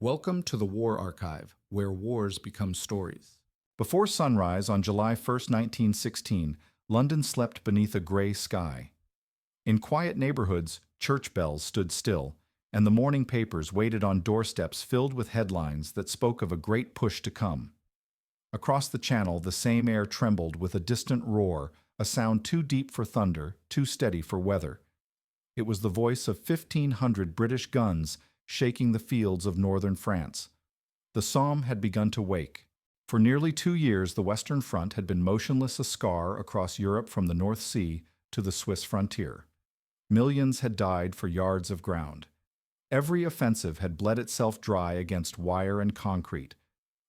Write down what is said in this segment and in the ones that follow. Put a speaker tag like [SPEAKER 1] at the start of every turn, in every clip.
[SPEAKER 1] Welcome to the War Archive, where wars become stories. Before sunrise on July 1st, 1916, London slept beneath a gray sky. In quiet neighborhoods, church bells stood still, and the morning papers waited on doorsteps filled with headlines that spoke of a great push to come. Across the channel, the same air trembled with a distant roar, a sound too deep for thunder, too steady for weather. It was the voice of 1,500 British guns shaking the fields of northern France. The Somme had begun to wake. For nearly 2 years, the Western Front had been motionless, a scar across Europe from the North Sea to the Swiss frontier. Millions had died for yards of ground. Every offensive had bled itself dry against wire and concrete.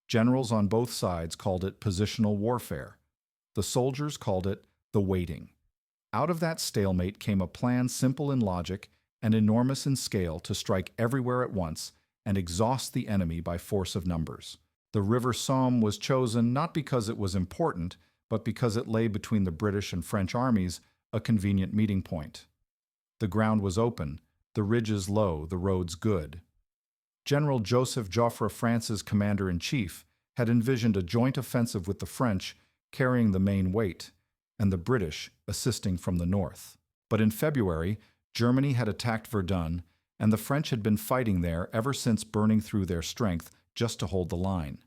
[SPEAKER 1] Generals on both sides called it positional warfare. The soldiers called it the waiting. Out of that stalemate came a plan simple in logic and enormous in scale to strike everywhere at once and exhaust the enemy by force of numbers. The River Somme was chosen not because it was important, but because it lay between the British and French armies, a convenient meeting point. The ground was open, the ridges low, the roads good. General Joseph Joffre, France's commander-in-chief, had envisioned a joint offensive with the French carrying the main weight, and the British assisting from the north. But in February, Germany had attacked Verdun, and the French had been fighting there ever since, burning through their strength just to hold the line.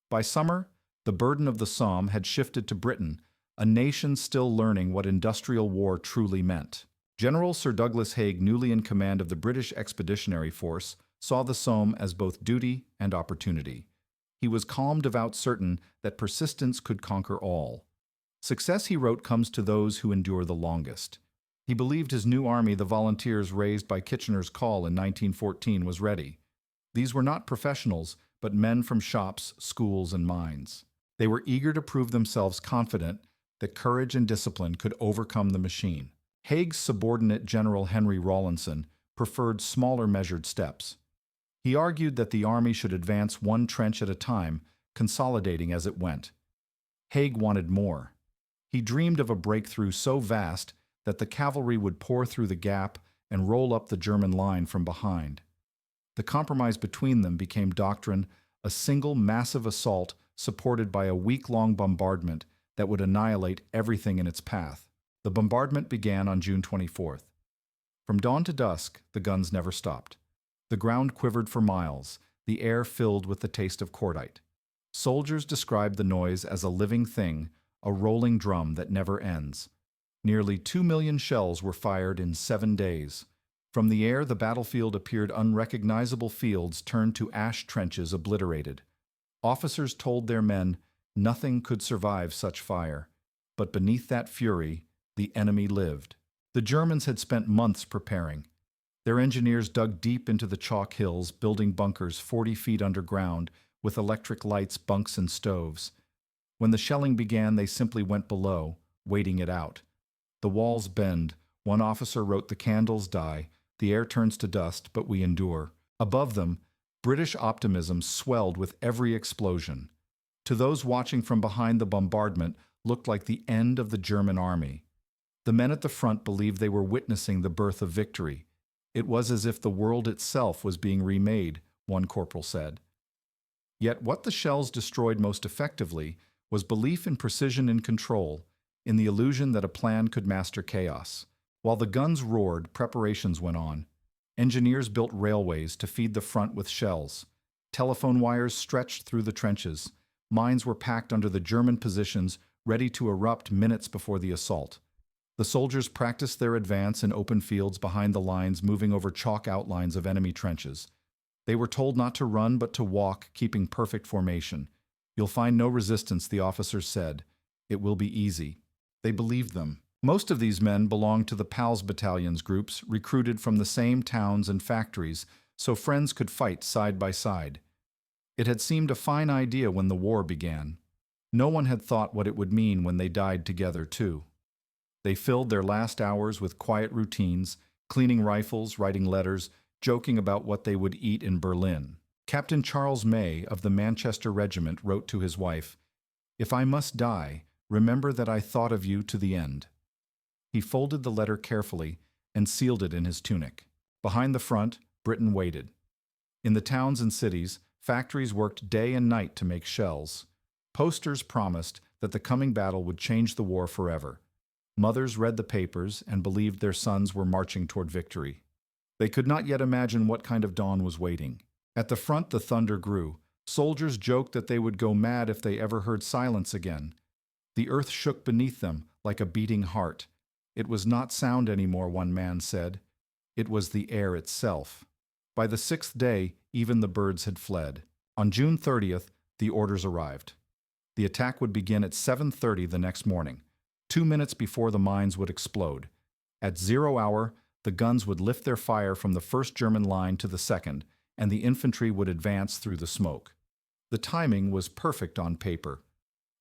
[SPEAKER 1] By summer, the burden of the Somme had shifted to Britain, a nation still learning what industrial war truly meant. General Sir Douglas Haig, newly in command of the British Expeditionary Force, saw the Somme as both duty and opportunity. He was calm, devout, certain that persistence could conquer all. Success, he wrote, comes to those who endure the longest. He believed his new army, the Volunteers raised by Kitchener's Call in 1914, was ready. These were not professionals, but men from shops, schools, and mines. They were eager to prove themselves, confident that courage and discipline could overcome the machine. Haig's subordinate, General Henry Rawlinson, preferred smaller, measured steps. He argued that the army should advance one trench at a time, consolidating as it went. Haig wanted more. He dreamed of a breakthrough so vast that the cavalry would pour through the gap and roll up the German line from behind. The compromise between them became doctrine, a single massive assault supported by a week-long bombardment that would annihilate everything in its path. The bombardment began on June 24th. From dawn to dusk, the guns never stopped. The ground quivered for miles, the air filled with the taste of cordite. Soldiers described the noise as a living thing, a rolling drum that never ends. Nearly 2 million shells were fired in 7 days. From the air, the battlefield appeared unrecognizable, fields turned to ash, trenches obliterated. Officers told their men nothing could survive such fire. But beneath that fury, the enemy lived. The Germans had spent months preparing. Their engineers dug deep into the chalk hills, building bunkers 40 feet underground with electric lights, bunks, and stoves. When the shelling began, they simply went below, waiting it out. The walls bend. One officer wrote, "The candles die. The air turns to dust, but we endure." Above them, British optimism swelled with every explosion. To those watching from behind, the bombardment looked like the end of the German army. The men at the front believed they were witnessing the birth of victory. It was as if the world itself was being remade, one corporal said. Yet what the shells destroyed most effectively was belief in precision and control, in the illusion that a plan could master chaos. While the guns roared, preparations went on. Engineers built railways to feed the front with shells. Telephone wires stretched through the trenches. Mines were packed under the German positions, ready to erupt minutes before the assault. The soldiers practiced their advance in open fields behind the lines, moving over chalk outlines of enemy trenches. They were told not to run but to walk, keeping perfect formation. "You'll find no resistance," the officers said. "It will be easy." They believed them. Most of these men belonged to the PALS Battalions groups, recruited from the same towns and factories, so friends could fight side by side. It had seemed a fine idea when the war began. No one had thought what it would mean when they died together, too. They filled their last hours with quiet routines, cleaning rifles, writing letters, joking about what they would eat in Berlin. Captain Charles May of the Manchester Regiment wrote to his wife, "If I must die, remember that I thought of you to the end." He folded the letter carefully and sealed it in his tunic. Behind the front, Britain waited. In the towns and cities, factories worked day and night to make shells. Posters promised that the coming battle would change the war forever. Mothers read the papers and believed their sons were marching toward victory. They could not yet imagine what kind of dawn was waiting. At the front, the thunder grew. Soldiers joked that they would go mad if they ever heard silence again. The earth shook beneath them like a beating heart. It was not sound anymore, one man said. It was the air itself. By the sixth day, even the birds had fled. On June 30th, the orders arrived. The attack would begin at 7:30 the next morning, 2 minutes before the mines would explode. At 0 hour, the guns would lift their fire from the first German line to the second, and the infantry would advance through the smoke. The timing was perfect on paper.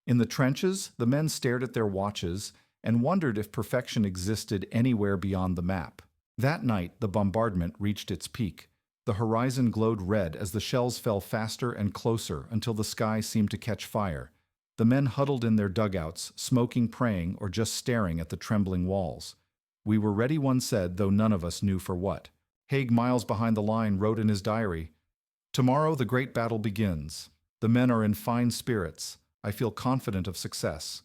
[SPEAKER 1] In the trenches, the men stared at their watches and wondered if perfection existed anywhere beyond the map. That night, the bombardment reached its peak. The horizon glowed red as the shells fell faster and closer until the sky seemed to catch fire. The men huddled in their dugouts, smoking, praying, or just staring at the trembling walls. We were ready, one said, though none of us knew for what. Haig, miles behind the line, wrote in his diary, "Tomorrow the great battle begins. The men are in fine spirits. I feel confident of success."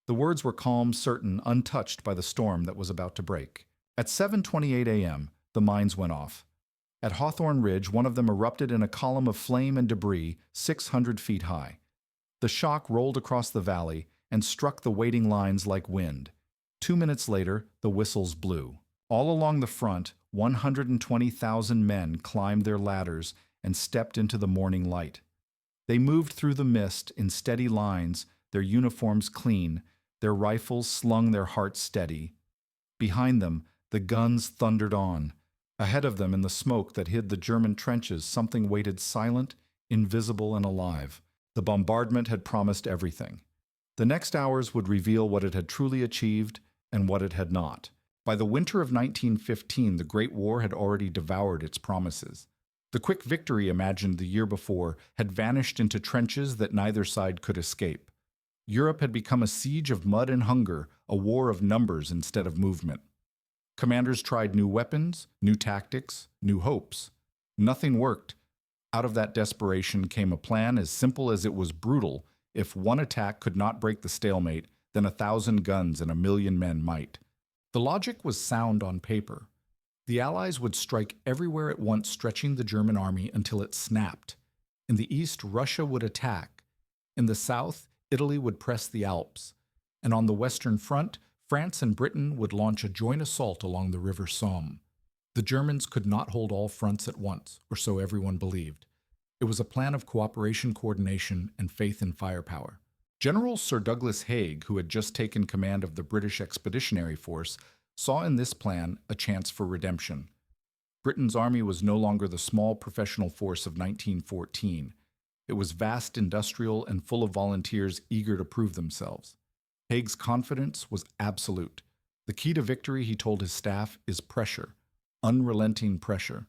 [SPEAKER 1] The words were calm, certain, untouched by the storm that was about to break. At 7:28 a.m., the mines went off. At Hawthorne Ridge, one of them erupted in a column of flame and debris 600 feet high. The shock rolled across the valley and struck the waiting lines like wind. 2 minutes later, the whistles blew. All along the front, 120,000 men climbed their ladders and stepped into the morning light. They moved through the mist in steady lines, their uniforms clean, their rifles slung, their hearts steady. Behind them, the guns thundered on. Ahead of them, in the smoke that hid the German trenches, something waited, silent, invisible, and alive. The bombardment had promised everything. The next hours would reveal what it had truly achieved and what it had not. By the winter of 1915, the Great War had already devoured its promises. The quick victory imagined the year before had vanished into trenches that neither side could escape. Europe had become a siege of mud and hunger, a war of numbers instead of movement. Commanders tried new weapons, new tactics, new hopes. Nothing worked. Out of that desperation came a plan as simple as it was brutal. If one attack could not break the stalemate, then 1,000 guns and 1,000,000 men might. The logic was sound on paper. The Allies would strike everywhere at once, stretching the German army until it snapped. In the east, Russia would attack. In the south, Italy would press the Alps. And on the Western Front, France and Britain would launch a joint assault along the river Somme. The Germans could not hold all fronts at once, or so everyone believed. It was a plan of cooperation, coordination, and faith in firepower. General Sir Douglas Haig, who had just taken command of the British Expeditionary Force, saw in this plan a chance for redemption. Britain's army was no longer the small professional force of 1914. It was vast, industrial, and full of volunteers eager to prove themselves. Haig's confidence was absolute. The key to victory, he told his staff, is pressure, unrelenting pressure.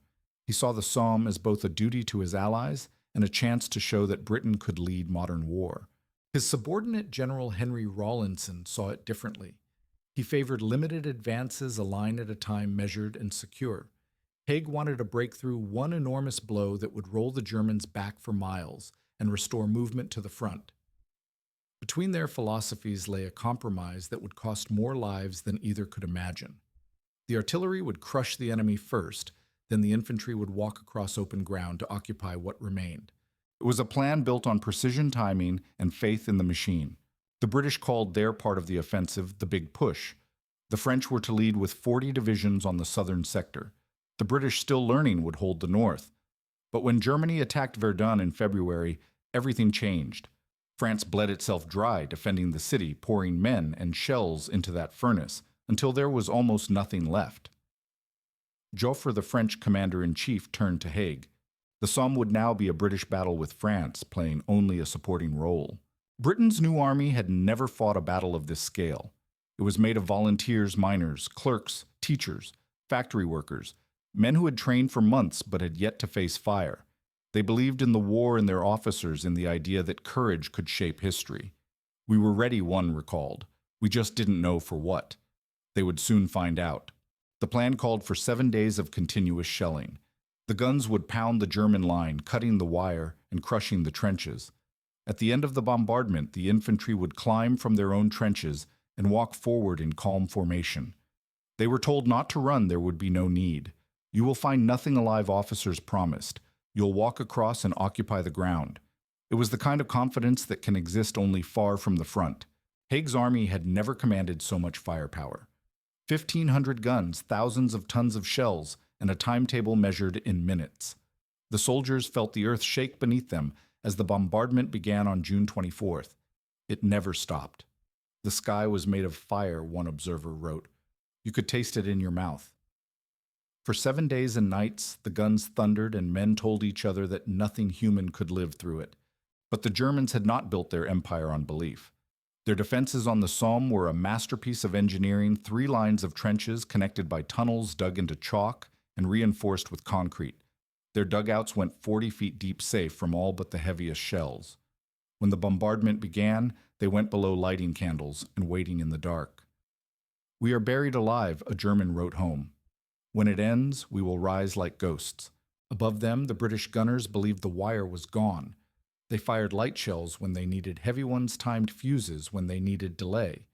[SPEAKER 1] He saw the Somme as both a duty to his allies and a chance to show that Britain could lead modern war. His subordinate General Henry Rawlinson saw it differently. He favored limited advances, a line at a time, measured and secure. Haig wanted to break through one enormous blow that would roll the Germans back for miles and restore movement to the front. Between their philosophies lay a compromise that would cost more lives than either could imagine. The artillery would crush the enemy first, then the infantry would walk across open ground to occupy what remained. It was a plan built on precision timing and faith in the machine. The British called their part of the offensive the Big Push. The French were to lead with 40 divisions on the southern sector. The British, still learning, would hold the north. But when Germany attacked Verdun in February, everything changed. France bled itself dry, defending the city, pouring men and shells into that furnace, until there was almost nothing left. Joffre, the French commander-in-chief, turned to Haig. The Somme would now be a British battle with France, playing only a supporting role. Britain's new army had never fought a battle of this scale. It was made of volunteers, miners, clerks, teachers, factory workers, men who had trained for months but had yet to face fire. They believed in the war and their officers, in the idea that courage could shape history. "We were ready," one recalled. "We just didn't know for what." They would soon find out. The plan called for 7 days of continuous shelling. The guns would pound the German line, cutting the wire and crushing the trenches. At the end of the bombardment, the infantry would climb from their own trenches and walk forward in calm formation. They were told not to run, there would be no need. You will find nothing alive, officers promised. You'll walk across and occupy the ground. It was the kind of confidence that can exist only far from the front. Haig's army had never commanded so much firepower. 1,500 guns, thousands of tons of shells, and a timetable measured in minutes. The soldiers felt the earth shake beneath them as the bombardment began on June 24th. It never stopped. The sky was made of fire, one observer wrote. You could taste it in your mouth. For 7 days and nights, the guns thundered and men told each other that nothing human could live through it. But the Germans had not built their empire on belief. Their defenses on the Somme were a masterpiece of engineering, 3 lines of trenches connected by tunnels dug into chalk and reinforced with concrete. Their dugouts went 40 feet deep, safe from all but the heaviest shells. When the bombardment began, they went below lighting candles and waiting in the dark. We are buried alive, a German wrote home. When it ends, we will rise like ghosts. Above them, the British gunners believed the wire was gone. They fired light shells when they needed heavy ones, timed fuses when they needed delay.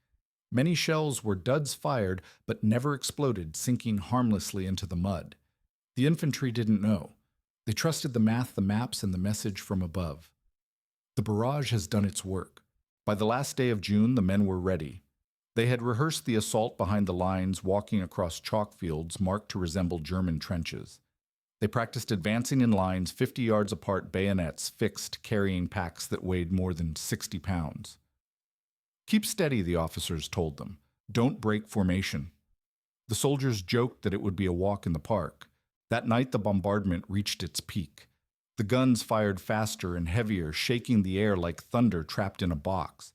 [SPEAKER 1] Many shells were duds fired, but never exploded, sinking harmlessly into the mud. The infantry didn't know. They trusted the math, the maps, and the message from above. The barrage has done its work. By the last day of June, the men were ready. They had rehearsed the assault behind the lines, walking across chalk fields marked to resemble German trenches. They practiced advancing in lines 50 yards apart, bayonets fixed, carrying packs that weighed more than 60 pounds. Keep steady, the officers told them. Don't break formation. The soldiers joked that it would be a walk in the park. That night, the bombardment reached its peak. The guns fired faster and heavier, shaking the air like thunder trapped in a box.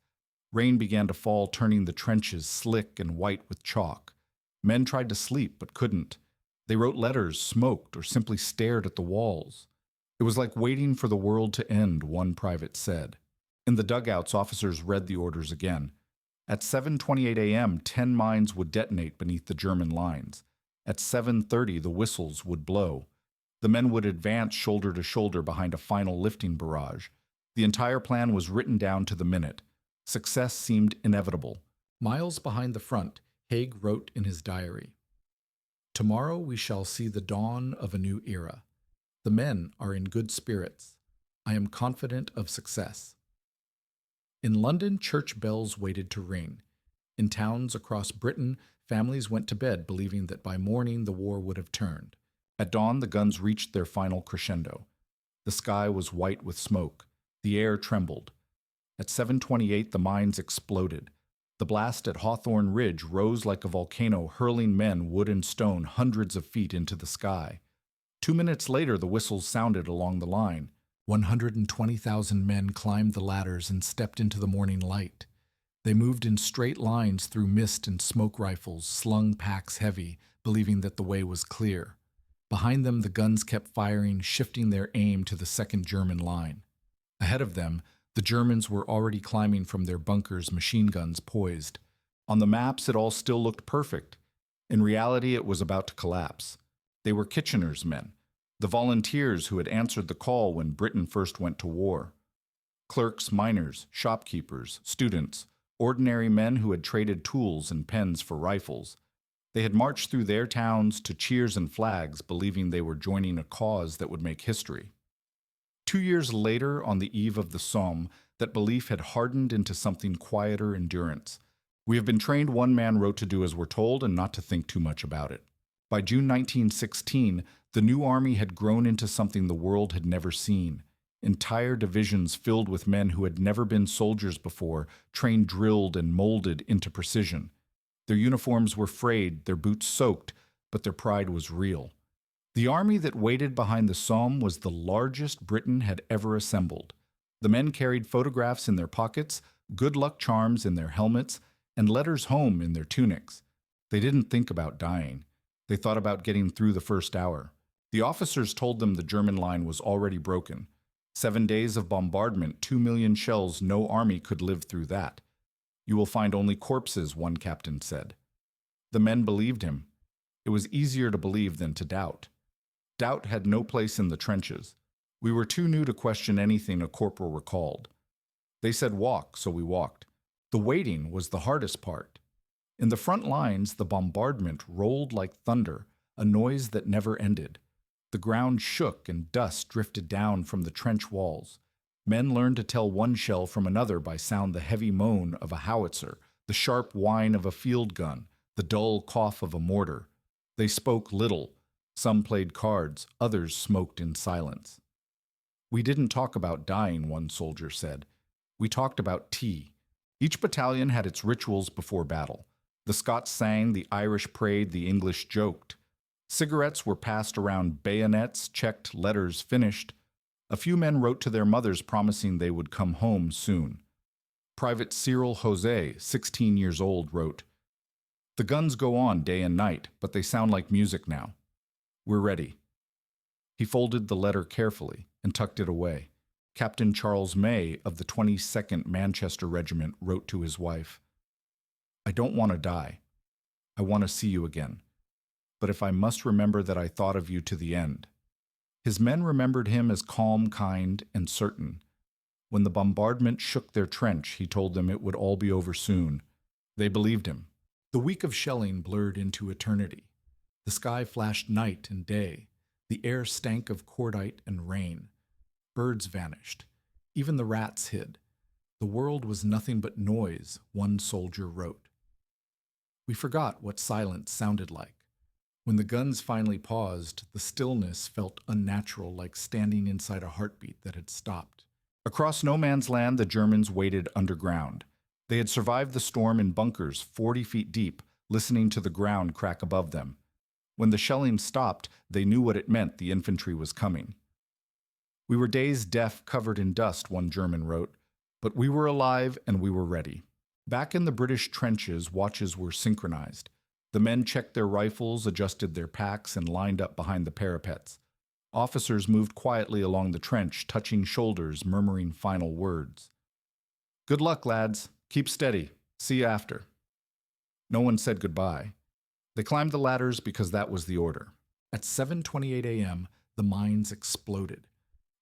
[SPEAKER 1] Rain began to fall, turning the trenches slick and white with chalk. Men tried to sleep, but couldn't. They wrote letters, smoked, or simply stared at the walls. It was like waiting for the world to end, one private said. In the dugouts, officers read the orders again. At 7:28 a.m., 10 mines would detonate beneath the German lines. At 7:30, the whistles would blow. The men would advance shoulder to shoulder behind a final lifting barrage. The entire plan was written down to the minute. Success seemed inevitable. Miles behind the front, Haig wrote in his diary, "Tomorrow we shall see the dawn of a new era. The men are in good spirits. I am confident of success." In London, church bells waited to ring. In towns across Britain, families went to bed believing that by morning the war would have turned. At dawn, the guns reached their final crescendo. The sky was white with smoke. The air trembled. At 7:28, the mines exploded. The blast at Hawthorne Ridge rose like a volcano, hurling men, wood and stone, hundreds of feet into the sky. 2 minutes later, the whistles sounded along the line. 120,000 men climbed the ladders and stepped into the morning light. They moved in straight lines through mist and smoke rifles, slung packs heavy, believing that the way was clear. Behind them, the guns kept firing, shifting their aim to the second German line. Ahead of them, the Germans were already climbing from their bunkers, machine guns poised. On the maps, it all still looked perfect. In reality, it was about to collapse. They were Kitchener's men, the volunteers who had answered the call when Britain first went to war. Clerks, miners, shopkeepers, students, ordinary men who had traded tools and pens for rifles. They had marched through their towns to cheers and flags, believing they were joining a cause that would make history. 2 years later, on the eve of the Somme, that belief had hardened into something quieter endurance. We have been trained, one man wrote, to do as we're told and not to think too much about it. By June 1916, the new army had grown into something the world had never seen. Entire divisions filled with men who had never been soldiers before, trained, drilled, and molded into precision. Their uniforms were frayed, their boots soaked, but their pride was real. The army that waited behind the Somme was the largest Britain had ever assembled. The men carried photographs in their pockets, good luck charms in their helmets, and letters home in their tunics. They didn't think about dying. They thought about getting through the first hour. The officers told them the German line was already broken. 7 days of bombardment, 2 million shells, no army could live through that. You will find only corpses, one captain said. The men believed him. It was easier to believe than to doubt. Doubt had no place in the trenches. We were too new to question anything a corporal recalled. They said walk, so we walked. The waiting was the hardest part. In the front lines, the bombardment rolled like thunder, a noise that never ended. The ground shook and dust drifted down from the trench walls. Men learned to tell one shell from another by sound the heavy moan of a howitzer, the sharp whine of a field gun, the dull cough of a mortar. They spoke little. Some played cards, others smoked in silence. We didn't talk about dying, one soldier said. We talked about tea. Each battalion had its rituals before battle. The Scots sang, the Irish prayed, the English joked. Cigarettes were passed around, bayonets checked, letters finished. A few men wrote to their mothers promising they would come home soon. Private Cyril Jose, 16 years old, wrote, "The guns go on day and night, but they sound like music now. We're ready." He folded the letter carefully and tucked it away. Captain Charles May of the 22nd Manchester Regiment wrote to his wife, "I don't want to die. I want to see you again. But if I must remember that I thought of you to the end." His men remembered him as calm, kind, and certain. When the bombardment shook their trench, he told them it would all be over soon. They believed him. The week of shelling blurred into eternity. The sky flashed night and day. The air stank of cordite and rain. Birds vanished. Even the rats hid. The world was nothing but noise, one soldier wrote. We forgot what silence sounded like. When the guns finally paused, the stillness felt unnatural, like standing inside a heartbeat that had stopped. Across no man's land, the Germans waited underground. They had survived the storm in bunkers 40 feet deep, listening to the ground crack above them. When the shelling stopped, they knew what it meant: the infantry was coming. We were dazed, deaf, covered in dust, one German wrote, but we were alive and we were ready. Back in the British trenches, watches were synchronized. The men checked their rifles, adjusted their packs, and lined up behind the parapets. Officers moved quietly along the trench, touching shoulders, murmuring final words. "Good luck, lads. Keep steady. See you after." No one said goodbye. They climbed the ladders because that was the order. At 7:28 a.m., the mines exploded.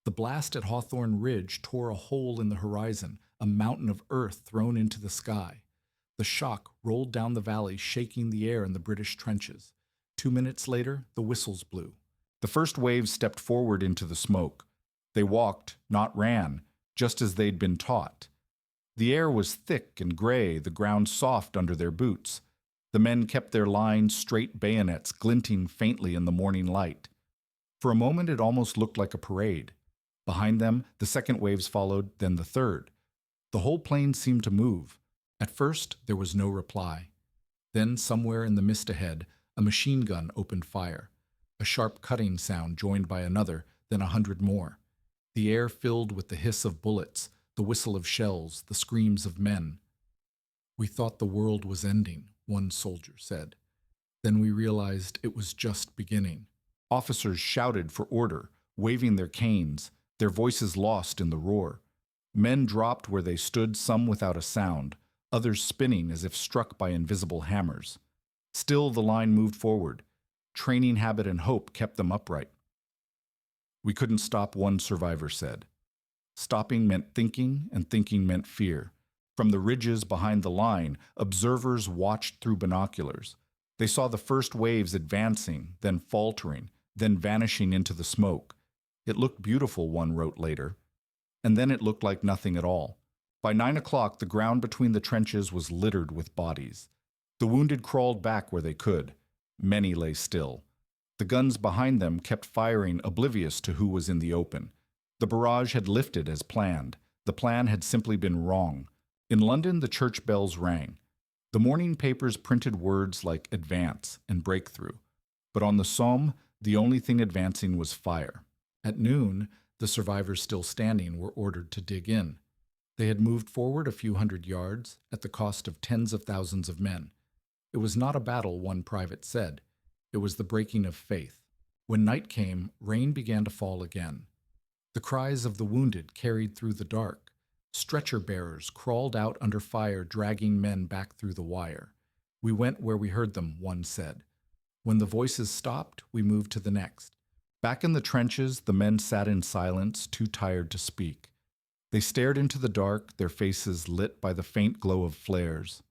[SPEAKER 1] The blast at Hawthorne Ridge tore a hole in the horizon, a mountain of earth thrown into the sky. The shock rolled down the valley, shaking the air in the British trenches. 2 minutes later, the whistles blew. The first waves stepped forward into the smoke. They walked, not ran, just as they'd been taught. The air was thick and gray, the ground soft under their boots. The men kept their lines, straight bayonets glinting faintly in the morning light. For a moment, it almost looked like a parade. Behind them, the second waves followed, then the third. The whole plain seemed to move. At first, there was no reply. Then, somewhere in the mist ahead, a machine gun opened fire. A sharp cutting sound joined by another, then 100 more. The air filled with the hiss of bullets, the whistle of shells, the screams of men. "We thought the world was ending," one soldier said. Then we realized it was just beginning. Officers shouted for order, waving their canes, their voices lost in the roar. Men dropped where they stood, some without a sound, others spinning as if struck by invisible hammers. Still the line moved forward. Training habit and hope kept them upright. "We couldn't stop," one survivor said. Stopping meant thinking, and thinking meant fear. From the ridges behind the line, observers watched through binoculars. They saw the first waves advancing, then faltering, then vanishing into the smoke. It looked beautiful, one wrote later. And then it looked like nothing at all. By 9 o'clock, the ground between the trenches was littered with bodies. The wounded crawled back where they could. Many lay still. The guns behind them kept firing, oblivious to who was in the open. The barrage had lifted as planned. The plan had simply been wrong. In London, the church bells rang. The morning papers printed words like advance and breakthrough. But on the Somme, the only thing advancing was fire. At noon, the survivors still standing were ordered to dig in. They had moved forward a few hundred yards at the cost of tens of thousands of men. It was not a battle, one private said. It was the breaking of faith. When night came, rain began to fall again. The cries of the wounded carried through the dark. Stretcher bearers crawled out under fire, dragging men back through the wire. "We went where we heard them," one said. When the voices stopped, we moved to the next. Back in the trenches, the men sat in silence, too tired to speak. They stared into the dark, their faces lit by the faint glow of flares.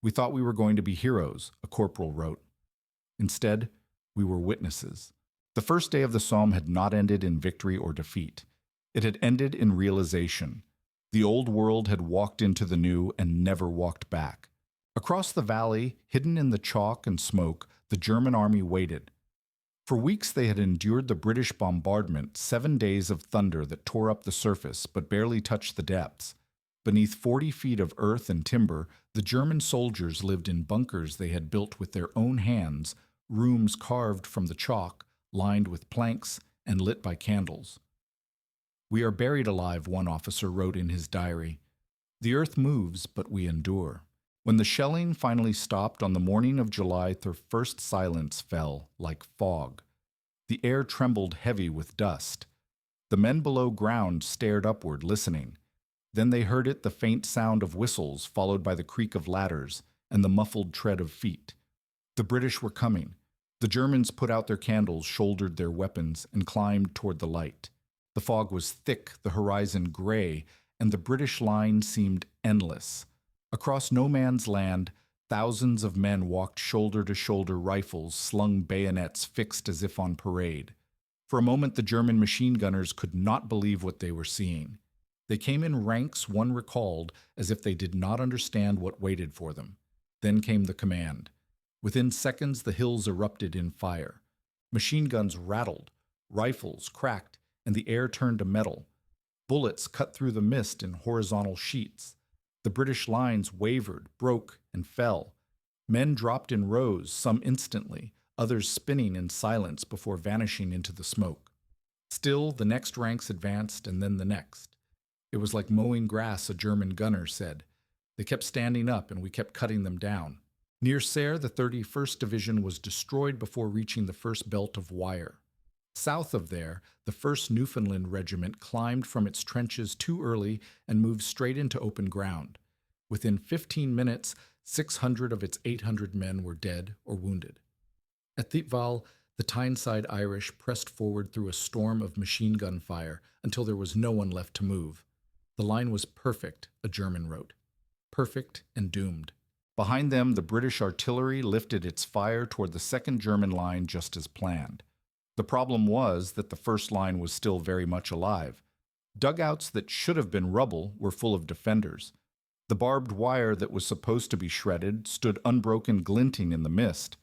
[SPEAKER 1] "We thought we were going to be heroes," a corporal wrote. "Instead, we were witnesses." The first day of the Somme had not ended in victory or defeat. It had ended in realization. The old world had walked into the new and never walked back. Across the valley, hidden in the chalk and smoke, the German army waited. For weeks they had endured the British bombardment, 7 days of thunder that tore up the surface but barely touched the depths. Beneath 40 feet of earth and timber, the German soldiers lived in bunkers they had built with their own hands, rooms carved from the chalk, lined with planks, and lit by candles. "We are buried alive," one officer wrote in his diary. "The earth moves, but we endure." When the shelling finally stopped on the morning of July, their first silence fell like fog. The air trembled heavy with dust. The men below ground stared upward, listening. Then they heard it, the faint sound of whistles, followed by the creak of ladders and the muffled tread of feet. The British were coming. The Germans put out their candles, shouldered their weapons, and climbed toward the light. The fog was thick, the horizon gray, and the British line seemed endless. Across no man's land, thousands of men walked shoulder to shoulder, rifles slung, bayonets fixed as if on parade. For a moment the German machine gunners could not believe what they were seeing. They came in ranks, one recalled, as if they did not understand what waited for them. Then came the command. Within seconds the hills erupted in fire. Machine guns rattled, rifles cracked, and the air turned to metal. Bullets cut through the mist in horizontal sheets. The British lines wavered, broke, and fell. Men dropped in rows, some instantly, others spinning in silence before vanishing into the smoke. Still, the next ranks advanced, and then the next. It was like mowing grass, a German gunner said. They kept standing up, and we kept cutting them down. Near Serre, the 31st Division was destroyed before reaching the first belt of wire. South of there, the 1st Newfoundland Regiment climbed from its trenches too early and moved straight into open ground. Within 15 minutes, 600 of its 800 men were dead or wounded. At Thiepval, the Tyneside Irish pressed forward through a storm of machine gun fire until there was no one left to move. The line was perfect, a German wrote. Perfect and doomed. Behind them, the British artillery lifted its fire toward the second German line just as planned. The problem was that the first line was still very much alive. Dugouts that should have been rubble were full of defenders. The barbed wire that was supposed to be shredded stood unbroken, glinting in the mist.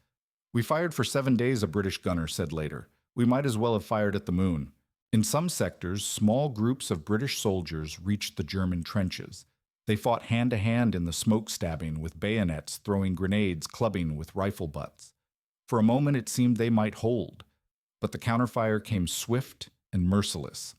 [SPEAKER 1] "We fired for 7 days," a British gunner said later. "We might as well have fired at the moon." In some sectors, small groups of British soldiers reached the German trenches. They fought hand-to-hand in the smoke stabbing, with bayonets, throwing grenades, clubbing with rifle butts. For a moment it seemed they might hold. But the counterfire came swift and merciless.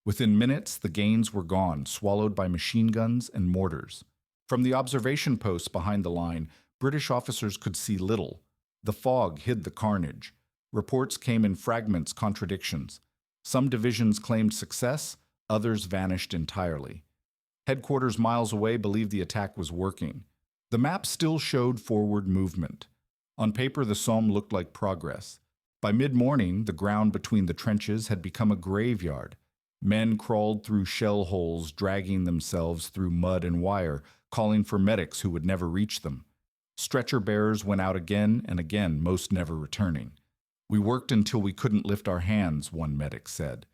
[SPEAKER 1] Within minutes, the gains were gone, swallowed by machine guns and mortars. From the observation posts behind the line, British officers could see little. The fog hid the carnage. Reports came in fragments, contradictions. Some divisions claimed success, others vanished entirely. Headquarters miles away believed the attack was working. The map still showed forward movement. On paper, the Somme looked like progress. By mid-morning, the ground between the trenches had become a graveyard. Men crawled through shell holes, dragging themselves through mud and wire, calling for medics who would never reach them. Stretcher bearers went out again and again, most never returning. "We worked until we couldn't lift our hands," one medic said.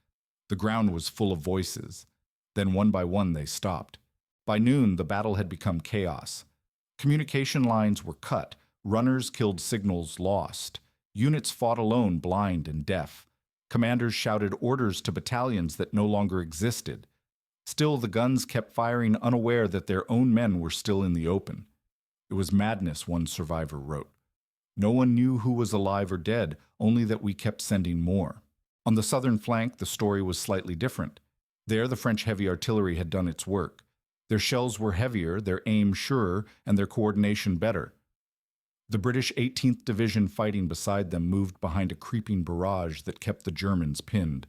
[SPEAKER 1] The ground was full of voices. Then one by one they stopped. By noon, the battle had become chaos. Communication lines were cut, runners killed, signals lost. Units fought alone, blind and deaf. Commanders shouted orders to battalions that no longer existed. Still, the guns kept firing, unaware that their own men were still in the open. "It was madness," one survivor wrote. "No one knew who was alive or dead, only that we kept sending more." On the southern flank, the story was slightly different. There, the French heavy artillery had done its work. Their shells were heavier, their aim surer, and their coordination better. The British 18th Division fighting beside them moved behind a creeping barrage that kept the Germans pinned.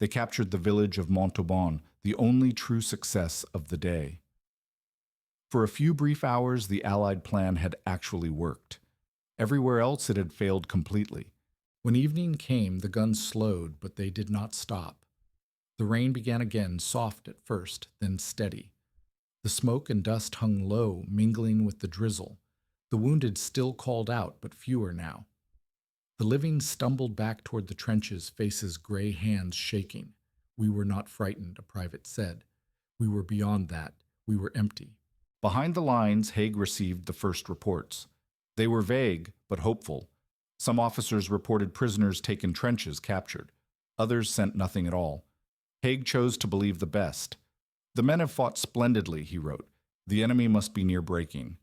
[SPEAKER 1] They captured the village of Montauban, the only true success of the day. For a few brief hours, the Allied plan had actually worked. Everywhere else it had failed completely. When evening came, the guns slowed, but they did not stop. The rain began again, soft at first, then steady. The smoke and dust hung low, mingling with the drizzle. The wounded still called out, but fewer now. The living stumbled back toward the trenches, faces gray, hands shaking. We were not frightened, a private said. We were beyond that. We were empty. Behind the lines, Haig received the first reports. They were vague, but hopeful. Some officers reported prisoners taken trenches captured. Others sent nothing at all. Haig chose to believe the best. The men have fought splendidly, he wrote. The enemy must be near breaking.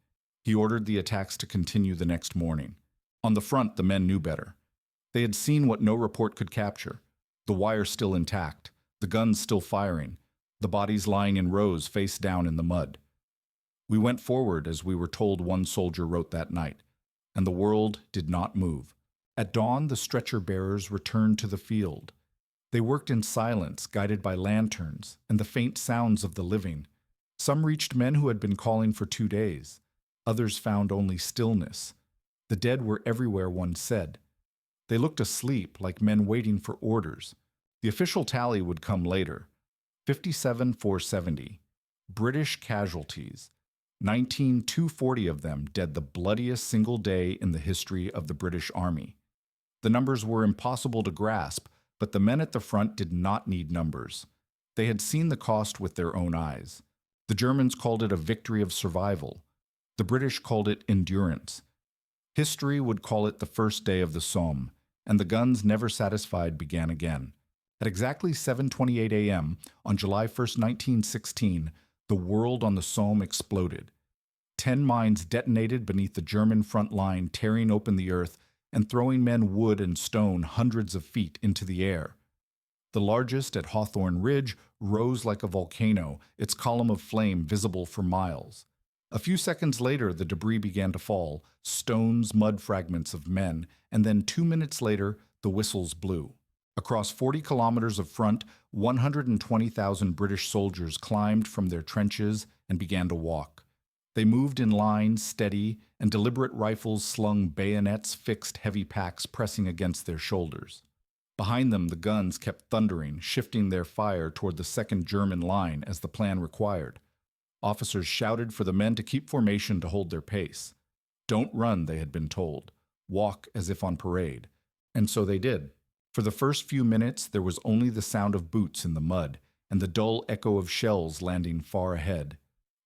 [SPEAKER 1] He ordered the attacks to continue the next morning. On the front, the men knew better. They had seen what no report could capture. The wire still intact, the guns still firing, the bodies lying in rows face down in the mud. We went forward, as we were told, one soldier wrote that night, and the world did not move. At dawn, the stretcher bearers returned to the field. They worked in silence, guided by lanterns and the faint sounds of the living. Some reached men who had been calling for 2 days. Others found only stillness. The dead were everywhere, one said. They looked asleep, like men waiting for orders. The official tally would come later. 57,470. British casualties. 19,240 of them dead the bloodiest single day in the history of the British Army. The numbers were impossible to grasp, but the men at the front did not need numbers. They had seen the cost with their own eyes. The Germans called it a victory of survival. The British called it endurance. History would call it the first day of the Somme, and the guns, never satisfied, began again. At exactly 7:28 a.m. on July 1st, 1916, the world on the Somme exploded. 10 mines detonated beneath the German front line, tearing open the earth and throwing men, wood, and stone hundreds of feet into the air. The largest, at Hawthorne Ridge, rose like a volcano, its column of flame visible for miles. A few seconds later, the debris began to fall, stones, mud fragments of men, and then 2 minutes later, the whistles blew. Across 40 kilometers of front, 120,000 British soldiers climbed from their trenches and began to walk. They moved in lines, steady, and deliberate rifles slung bayonets fixed heavy packs pressing against their shoulders. Behind them, the guns kept thundering, shifting their fire toward the second German line as the plan required. Officers shouted for the men to keep formation to hold their pace. Don't run, they had been told. Walk as if on parade. And so they did. For the first few minutes, there was only the sound of boots in the mud and the dull echo of shells landing far ahead.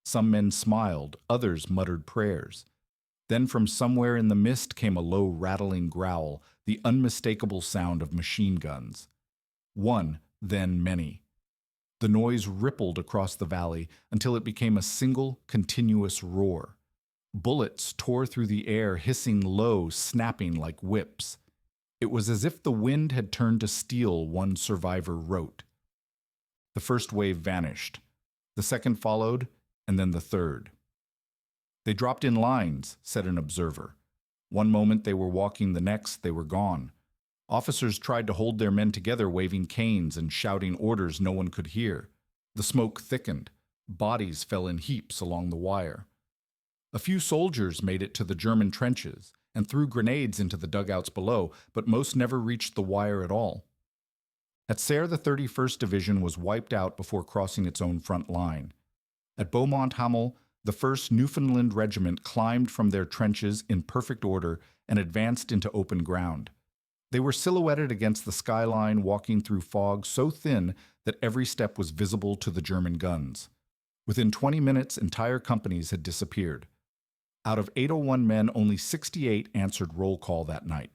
[SPEAKER 1] Some men smiled, others muttered prayers. Then from somewhere in the mist came a low rattling growl, the unmistakable sound of machine guns. One, then many. The noise rippled across the valley until it became a single, continuous roar. Bullets tore through the air, hissing low, snapping like whips. It was as if the wind had turned to steel, one survivor wrote. The first wave vanished. The second followed, and then the third. They dropped in lines, said an observer. One moment they were walking, the next they were gone. Officers tried to hold their men together, waving canes and shouting orders no one could hear. The smoke thickened. Bodies fell in heaps along the wire. A few soldiers made it to the German trenches and threw grenades into the dugouts below, but most never reached the wire at all. At Serre, the 31st Division was wiped out before crossing its own front line. At Beaumont-Hamel, the 1st Newfoundland Regiment climbed from their trenches in perfect order and advanced into open ground. They were silhouetted against the skyline, walking through fog so thin that every step was visible to the German guns. Within 20 minutes, entire companies had disappeared. Out of 801 men, only 68 answered roll call that night.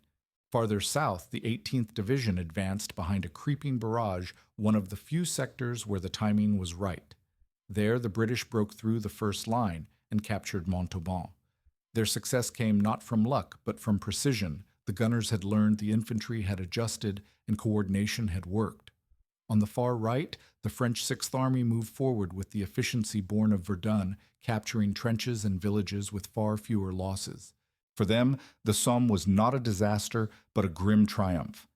[SPEAKER 1] Farther south, the 18th Division advanced behind a creeping barrage, one of the few sectors where the timing was right. There, the British broke through the first line and captured Montauban. Their success came not from luck, but from precision. The gunners had learned, the infantry had adjusted, and coordination had worked. On the far right, the French Sixth Army moved forward with the efficiency born of Verdun, capturing trenches and villages with far fewer losses. For them, the Somme was not a disaster, but a grim triumph.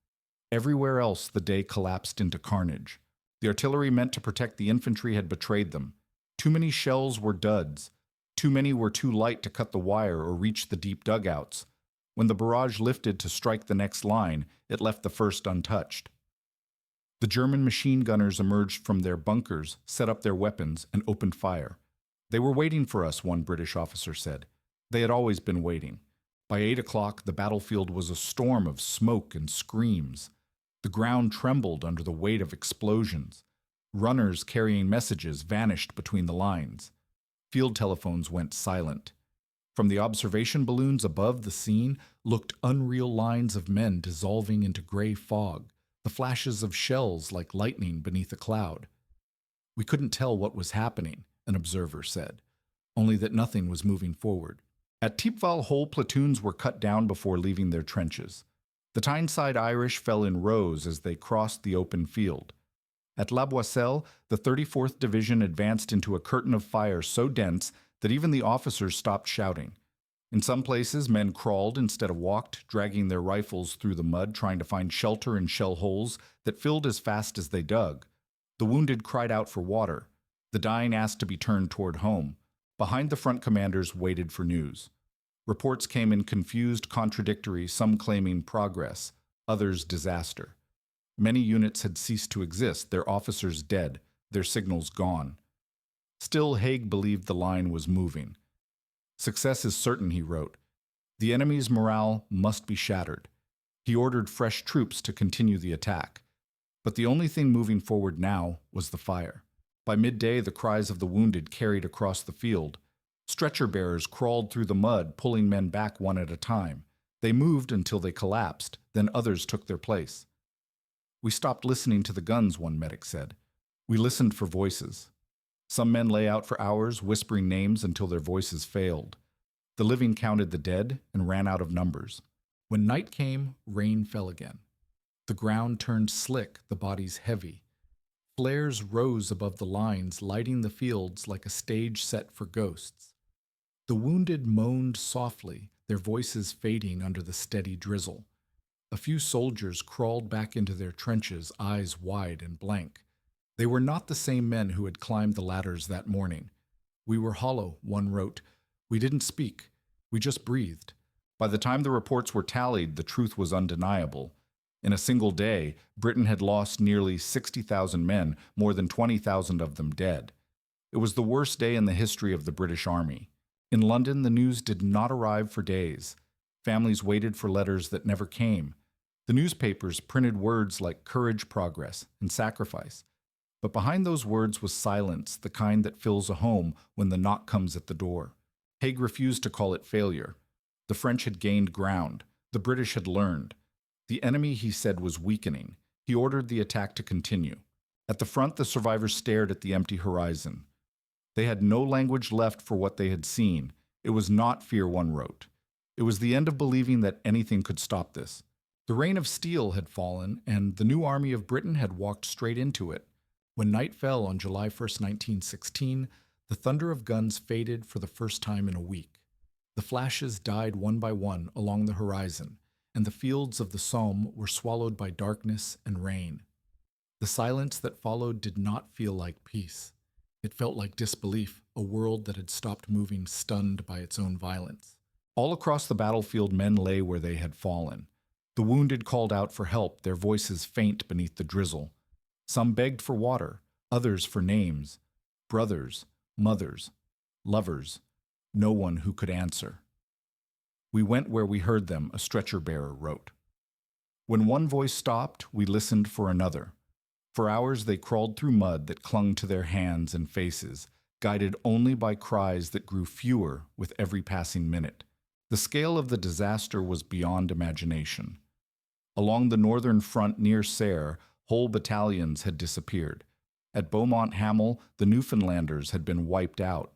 [SPEAKER 1] Everywhere else, the day collapsed into carnage. The artillery meant to protect the infantry had betrayed them. Too many shells were duds. Too many were too light to cut the wire or reach the deep dugouts. When the barrage lifted to strike the next line, it left the first untouched. The German machine gunners emerged from their bunkers, set up their weapons, and opened fire. They were waiting for us, one British officer said. They had always been waiting. By 8 o'clock, the battlefield was a storm of smoke and screams. The ground trembled under the weight of explosions. Runners carrying messages vanished between the lines. Field telephones went silent. From the observation balloons above the scene looked unreal lines of men dissolving into gray fog, the flashes of shells like lightning beneath a cloud. We couldn't tell what was happening, an observer said, only that nothing was moving forward. At Thiepval, whole platoons were cut down before leaving their trenches. The Tyneside Irish fell in rows as they crossed the open field. At La Boisselle, the 34th Division advanced into a curtain of fire so dense that even the officers stopped shouting. In some places, men crawled instead of walked, dragging their rifles through the mud, trying to find shelter in shell holes that filled as fast as they dug. The wounded cried out for water. The dying asked to be turned toward home. Behind the front commanders waited for news. Reports came in confused, contradictory, some claiming progress, others disaster. Many units had ceased to exist, their officers dead, their signals gone. Still, Haig believed the line was moving. Success is certain, he wrote. The enemy's morale must be shattered. He ordered fresh troops to continue the attack. But the only thing moving forward now was the fire. By midday, the cries of the wounded carried across the field. Stretcher bearers crawled through the mud, pulling men back one at a time. They moved until they collapsed, then others took their place. We stopped listening to the guns, one medic said. We listened for voices. Some men lay out for hours, whispering names until their voices failed. The living counted the dead and ran out of numbers. When night came, rain fell again. The ground turned slick, the bodies heavy. Flares rose above the lines, lighting the fields like a stage set for ghosts. The wounded moaned softly, their voices fading under the steady drizzle. A few soldiers crawled back into their trenches, eyes wide and blank. They were not the same men who had climbed the ladders that morning. We were hollow, one wrote. We didn't speak. We just breathed. By the time the reports were tallied, the truth was undeniable. In a single day, Britain had lost nearly 60,000 men, more than 20,000 of them dead. It was the worst day in the history of the British Army. In London, the news did not arrive for days. Families waited for letters that never came. The newspapers printed words like courage, progress, and sacrifice. But behind those words was silence, the kind that fills a home when the knock comes at the door. Haig refused to call it failure. The French had gained ground. The British had learned. The enemy, he said, was weakening. He ordered the attack to continue. At the front, the survivors stared at the empty horizon. They had no language left for what they had seen. It was not fear, one wrote. It was the end of believing that anything could stop this. The rain of steel had fallen, and the new army of Britain had walked straight into it. When night fell on July 1st, 1916, the thunder of guns faded for the first time in a week. The flashes died one by one along the horizon, and the fields of the Somme were swallowed by darkness and rain. The silence that followed did not feel like peace. It felt like disbelief, a world that had stopped moving, stunned by its own violence. All across the battlefield, men lay where they had fallen. The wounded called out for help, their voices faint beneath the drizzle. Some begged for water, others for names. Brothers, mothers, lovers, no one who could answer. We went where we heard them, a stretcher-bearer wrote. When one voice stopped, we listened for another. For hours they crawled through mud that clung to their hands and faces, guided only by cries that grew fewer with every passing minute. The scale of the disaster was beyond imagination. Along the northern front near Serre, whole battalions had disappeared. At Beaumont Hamel, the Newfoundlanders had been wiped out.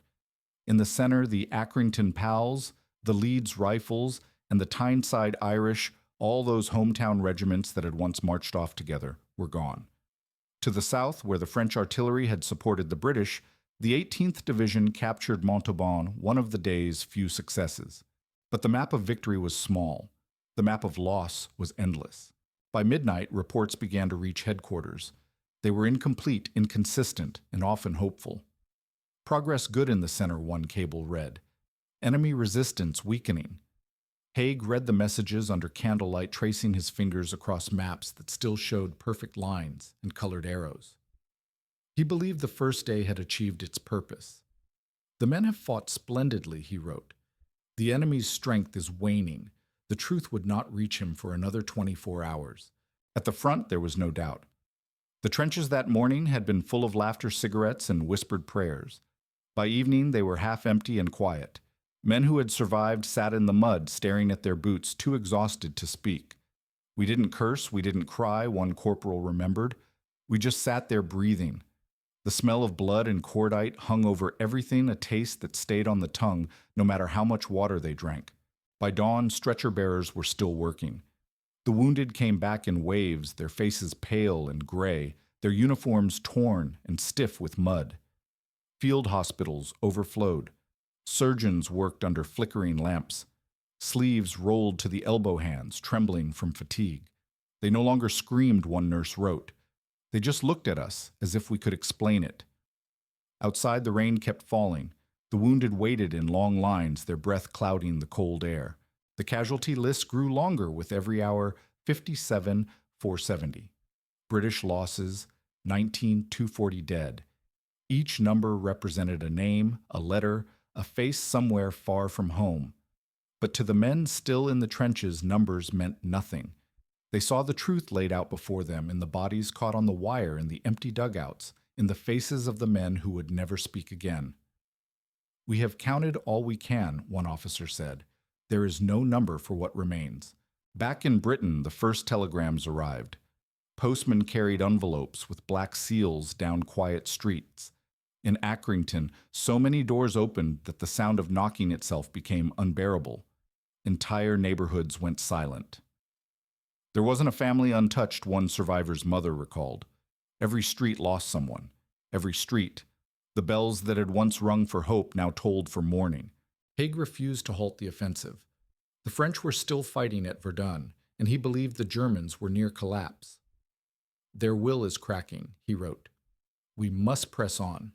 [SPEAKER 1] In the center, the Accrington Pals, the Leeds Rifles, and the Tyneside Irish, all those hometown regiments that had once marched off together, were gone. To the south, where the French artillery had supported the British, the 18th Division captured Montauban, one of the day's few successes. But the map of victory was small. The map of loss was endless. By midnight, reports began to reach headquarters. They were incomplete, inconsistent, and often hopeful. Progress good in the center, one cable read. Enemy resistance weakening. Haig read the messages under candlelight, tracing his fingers across maps that still showed perfect lines and colored arrows. He believed the first day had achieved its purpose. "The men have fought splendidly," he wrote. "The enemy's strength is waning. The truth would not reach him for another 24 hours. At the front, there was no doubt. The trenches that morning had been full of laughter cigarettes and whispered prayers. By evening, they were half empty and quiet. Men who had survived sat in the mud, staring at their boots, too exhausted to speak. We didn't curse, we didn't cry," one corporal remembered. "We just sat there breathing. The smell of blood and cordite hung over everything, a taste that stayed on the tongue no matter how much water they drank. By dawn, stretcher bearers were still working. The wounded came back in waves, their faces pale and gray, their uniforms torn and stiff with mud. Field hospitals overflowed. Surgeons worked under flickering lamps. Sleeves rolled to the elbow hands, trembling from fatigue. They no longer screamed," one nurse wrote. "They just looked at us, as if we could explain it." Outside, the rain kept falling. The wounded waited in long lines, their breath clouding the cold air. The casualty list grew longer with every hour, 57, 470. British losses, 19,240 dead. Each number represented a name, a letter, a face somewhere far from home. But to the men still in the trenches, numbers meant nothing. They saw the truth laid out before them in the bodies caught on the wire in the empty dugouts, in the faces of the men who would never speak again. "We have counted all we can," one officer said. "There is no number for what remains." Back in Britain, the first telegrams arrived. Postmen carried envelopes with black seals down quiet streets. In Accrington, so many doors opened that the sound of knocking itself became unbearable. Entire neighborhoods went silent. "There wasn't a family untouched," one survivor's mother recalled. "Every street lost someone. Every street. The bells that had once rung for hope now tolled for mourning." Haig refused to halt the offensive. The French were still fighting at Verdun, and he believed the Germans were near collapse. "Their will is cracking," he wrote. "We must press on."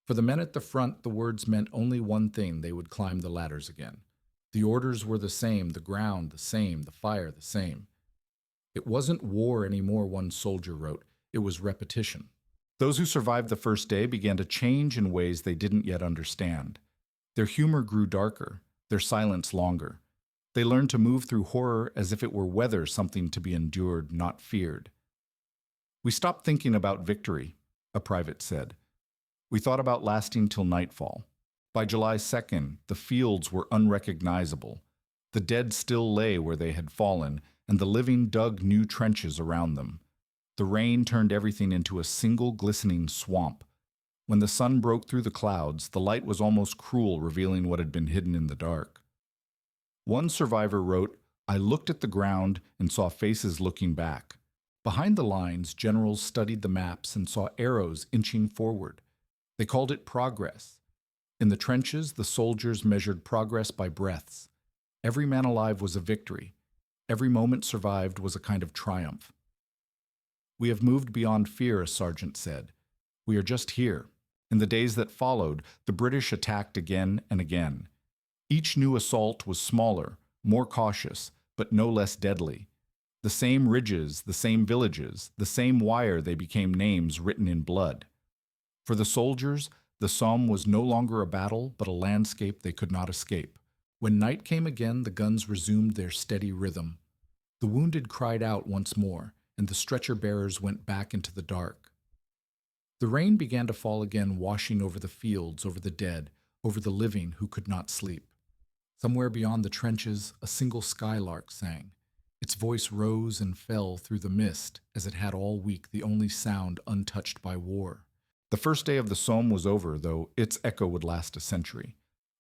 [SPEAKER 1] For the men at the front, the words meant only one thing: they would climb the ladders again. The orders were the same, the ground the same, the fire the same. "It wasn't war anymore," one soldier wrote. "It was repetition." Those who survived the first day began to change in ways they didn't yet understand. Their humor grew darker, their silence longer. They learned to move through horror as if it were weather, something to be endured, not feared. "We stopped thinking about victory," a private said. "We thought about lasting till nightfall. By July 2nd, the fields were unrecognizable. The dead still lay where they had fallen, and the living dug new trenches around them. The rain turned everything into a single glistening swamp. When the sun broke through the clouds, the light was almost cruel, revealing what had been hidden in the dark." One survivor wrote, "I looked at the ground and saw faces looking back. Behind the lines, generals studied the maps and saw arrows inching forward. They called it progress. In the trenches, the soldiers measured progress by breaths. Every man alive was a victory. Every moment survived was a kind of triumph." "We have moved beyond fear," a sergeant said. "We are just here." In the days that followed, the British attacked again and again. Each new assault was smaller, more cautious, but no less deadly. The same ridges, the same villages, the same wire, they became names written in blood. For the soldiers, the Somme was no longer a battle, but a landscape they could not escape. When night came again, the guns resumed their steady rhythm. The wounded cried out once more, and the stretcher-bearers went back into the dark. The rain began to fall again, washing over the fields, over the dead, over the living who could not sleep. Somewhere beyond the trenches, a single skylark sang. Its voice rose and fell through the mist, as it had all week, the only sound untouched by war. The first day of the Somme was over, though its echo would last a century.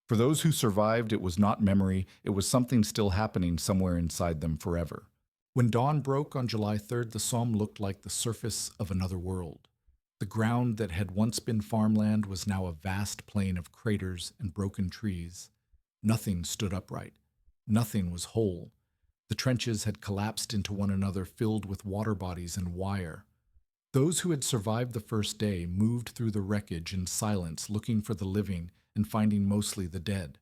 [SPEAKER 1] For those who survived, it was not memory, it was something still happening somewhere inside them forever. When dawn broke on July 3rd, the Somme looked like the surface of another world. The ground that had once been farmland was now a vast plain of craters and broken trees. Nothing stood upright. Nothing was whole. The trenches had collapsed into one another, filled with water bodies and wire. Those who had survived the first day moved through the wreckage in silence, looking for the living and finding mostly the dead.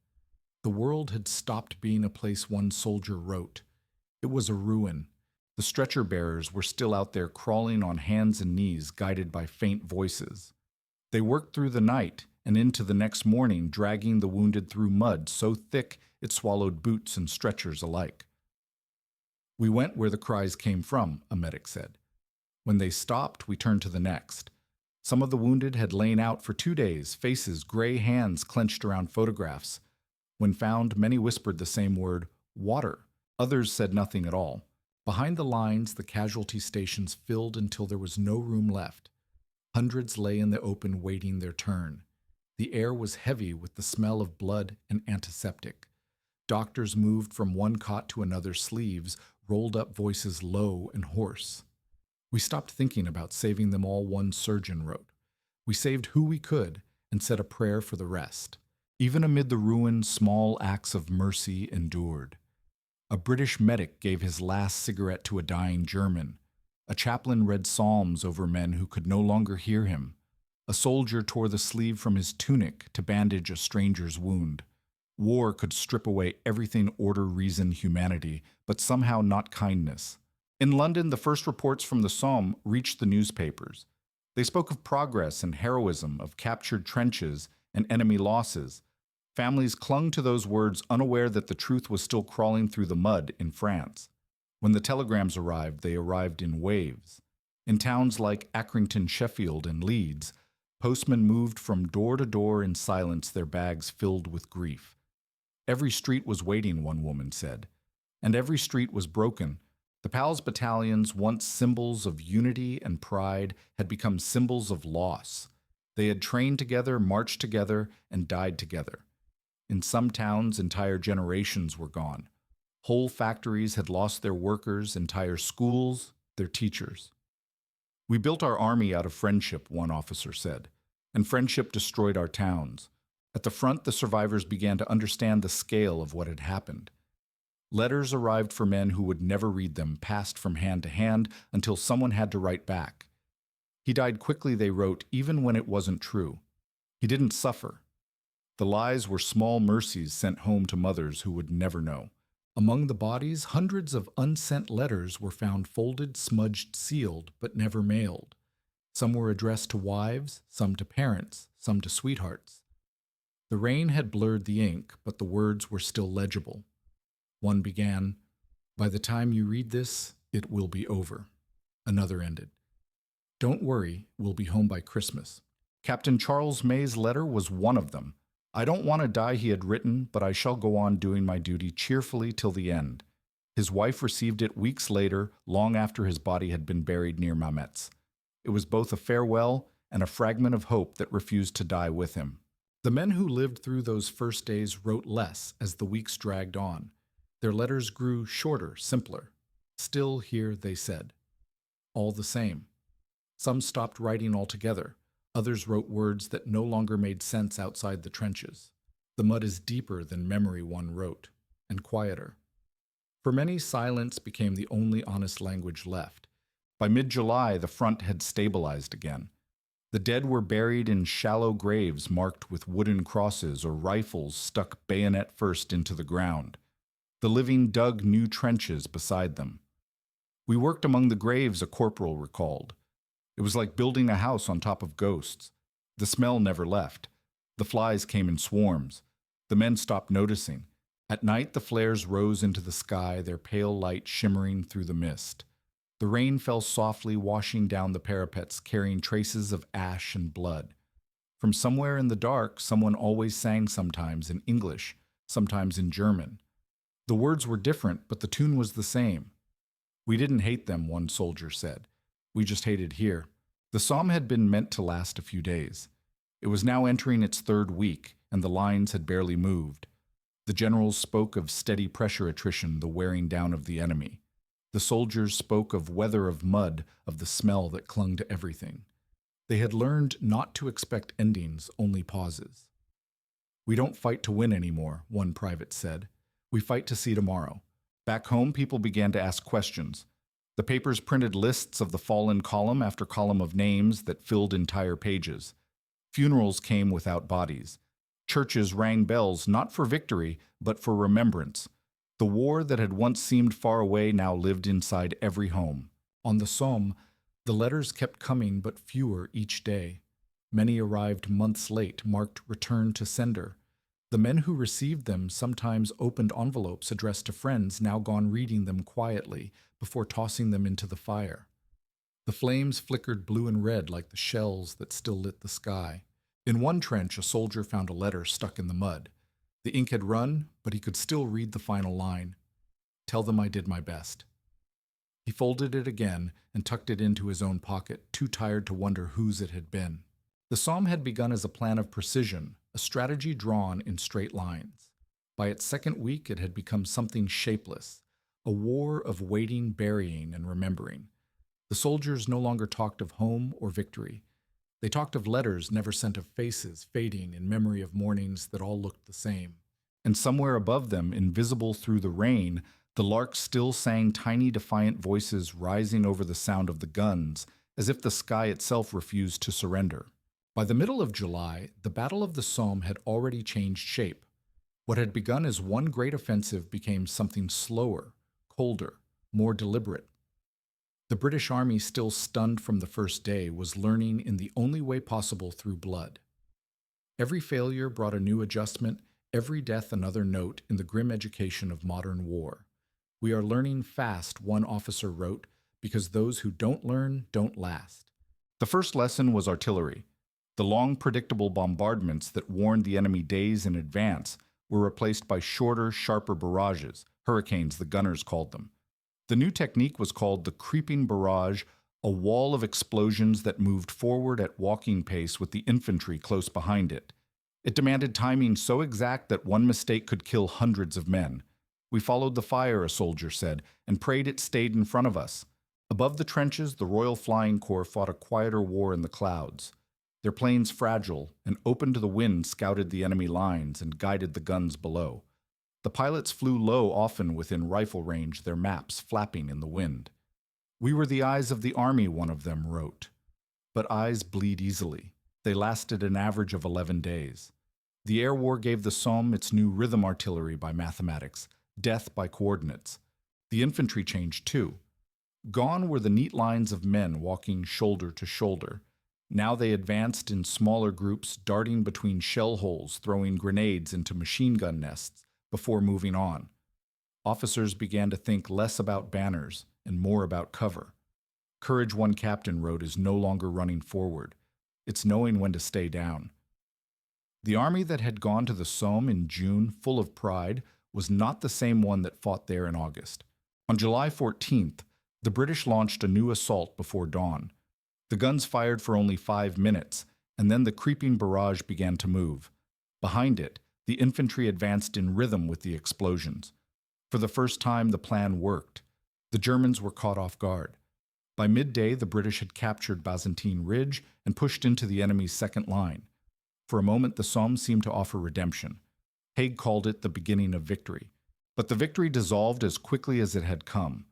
[SPEAKER 1] The world had stopped being a place one soldier wrote. It was a ruin. The stretcher bearers were still out there crawling on hands and knees, guided by faint voices. They worked through the night and into the next morning, dragging the wounded through mud so thick it swallowed boots and stretchers alike. We went where the cries came from, a medic said. When they stopped, we turned to the next. Some of the wounded had lain out for 2 days, faces, gray hands clenched around photographs. When found, many whispered the same word, water. Others said nothing at all. Behind the lines, the casualty stations filled until there was no room left. Hundreds lay in the open waiting their turn. The air was heavy with the smell of blood and antiseptic. Doctors moved from one cot to another, sleeves rolled up, voices low and hoarse. We stopped thinking about saving them all, one surgeon wrote. We saved who we could and said a prayer for the rest. Even amid the ruin, small acts of mercy endured. A British medic gave his last cigarette to a dying German. A chaplain read psalms over men who could no longer hear him. A soldier tore the sleeve from his tunic to bandage a stranger's wound. War could strip away everything order, reason, humanity, but somehow not kindness. In London, the first reports from the Somme reached the newspapers. They spoke of progress and heroism, of captured trenches and enemy losses. Families clung to those words, unaware that the truth was still crawling through the mud in France. When the telegrams arrived, they arrived in waves. In towns like Accrington, Sheffield, and Leeds, postmen moved from door to door in silence, their bags filled with grief. Every street was waiting, one woman said. And every street was broken. The PAL's battalions, once symbols of unity and pride, had become symbols of loss. They had trained together, marched together, and died together. In some towns, entire generations were gone. Whole factories had lost their workers, entire schools, their teachers. We built our army out of friendship, one officer said, and friendship destroyed our towns. At the front, the survivors began to understand the scale of what had happened. Letters arrived for men who would never read them, passed from hand to hand until someone had to write back. He died quickly, they wrote, even when it wasn't true. He didn't suffer. The lies were small mercies sent home to mothers who would never know. Among the bodies, hundreds of unsent letters were found, folded, smudged, sealed, but never mailed. Some were addressed to wives, some to parents, some to sweethearts. The rain had blurred the ink, but the words were still legible. One began, "By the time you read this, it will be over." Another ended, "Don't worry, we'll be home by Christmas." Captain Charles May's letter was one of them. "I don't want to die," he had written, "but I shall go on doing my duty cheerfully till the end." His wife received it weeks later, long after his body had been buried near Mametz. It was both a farewell and a fragment of hope that refused to die with him. The men who lived through those first days wrote less as the weeks dragged on. Their letters grew shorter, simpler. "Still here," they said. All the same. Some stopped writing altogether. Others wrote words that no longer made sense outside the trenches. The mud is deeper than memory, one wrote, and quieter. For many, silence became the only honest language left. By mid-July, the front had stabilized again. The dead were buried in shallow graves marked with wooden crosses or rifles stuck bayonet first into the ground. The living dug new trenches beside them. "We worked among the graves," a corporal recalled. "It was like building a house on top of ghosts. The smell never left. The flies came in swarms. The men stopped noticing. At night the flares rose into the sky, their pale light shimmering through the mist. The rain fell softly, washing down the parapets, carrying traces of ash and blood. From somewhere in the dark, someone always sang, sometimes in English, sometimes in German. The words were different, but the tune was the same. We didn't hate them," one soldier said. "We just hated here." The Somme had been meant to last a few days. It was now entering its third week, and the lines had barely moved. The generals spoke of steady pressure attrition, the wearing down of the enemy. The soldiers spoke of weather, of mud, of the smell that clung to everything. They had learned not to expect endings, only pauses. "We don't fight to win anymore," one private said. "We fight to see tomorrow." Back home, people began to ask questions. The papers printed lists of the fallen, column after column of names that filled entire pages. Funerals came without bodies. Churches rang bells not for victory, but for remembrance. The war that had once seemed far away now lived inside every home. On the Somme, the letters kept coming, but fewer each day. Many arrived months late, marked return to sender. The men who received them sometimes opened envelopes addressed to friends now gone, reading them quietly before tossing them into the fire. The flames flickered blue and red like the shells that still lit the sky. In one trench, a soldier found a letter stuck in the mud. The ink had run, but he could still read the final line. "Tell them I did my best." He folded it again and tucked it into his own pocket, too tired to wonder whose it had been. The Somme had begun as a plan of precision, a strategy drawn in straight lines. By its second week, it had become something shapeless, a war of waiting, burying, and remembering. The soldiers no longer talked of home or victory. They talked of letters never sent, of faces fading in memory of mornings that all looked the same. And somewhere above them, invisible through the rain, the larks still sang tiny defiant voices rising over the sound of the guns, as if the sky itself refused to surrender. By the middle of July, the Battle of the Somme had already changed shape. What had begun as one great offensive became something slower, colder, more deliberate. The British Army, still stunned from the first day, was learning in the only way possible, through blood. Every failure brought a new adjustment, every death another note in the grim education of modern war. "We are learning fast," one officer wrote, "because those who don't learn don't last." The first lesson was artillery. The long, predictable bombardments that warned the enemy days in advance were replaced by shorter, sharper barrages, hurricanes the gunners called them. The new technique was called the creeping barrage, a wall of explosions that moved forward at walking pace with the infantry close behind it. It demanded timing so exact that one mistake could kill hundreds of men. "We followed the fire," a soldier said, "and prayed it stayed in front of us." Above the trenches, the Royal Flying Corps fought a quieter war in the clouds. Their planes, fragile and open to the wind, scouted the enemy lines and guided the guns below. The pilots flew low, often within rifle range, their maps flapping in the wind. "We were the eyes of the army," one of them wrote. But eyes bleed easily. They lasted an average of 11 days. The air war gave the Somme its new rhythm artillery by mathematics, death by coordinates. The infantry changed too. Gone were the neat lines of men walking shoulder to shoulder. Now they advanced in smaller groups, darting between shell holes, throwing grenades into machine gun nests before moving on. Officers began to think less about banners and more about cover. "Courage," one captain wrote, "is no longer running forward. It's knowing when to stay down." The army that had gone to the Somme in June, full of pride, was not the same one that fought there in August. On July 14th, the British launched a new assault before dawn. The guns fired for only 5 minutes, and then the creeping barrage began to move. Behind it, the infantry advanced in rhythm with the explosions. For the first time, the plan worked. The Germans were caught off guard. By midday, the British had captured Byzantine Ridge and pushed into the enemy's second line. For a moment, the Somme seemed to offer redemption. Haig called it the beginning of victory. But the victory dissolved as quickly as it had come.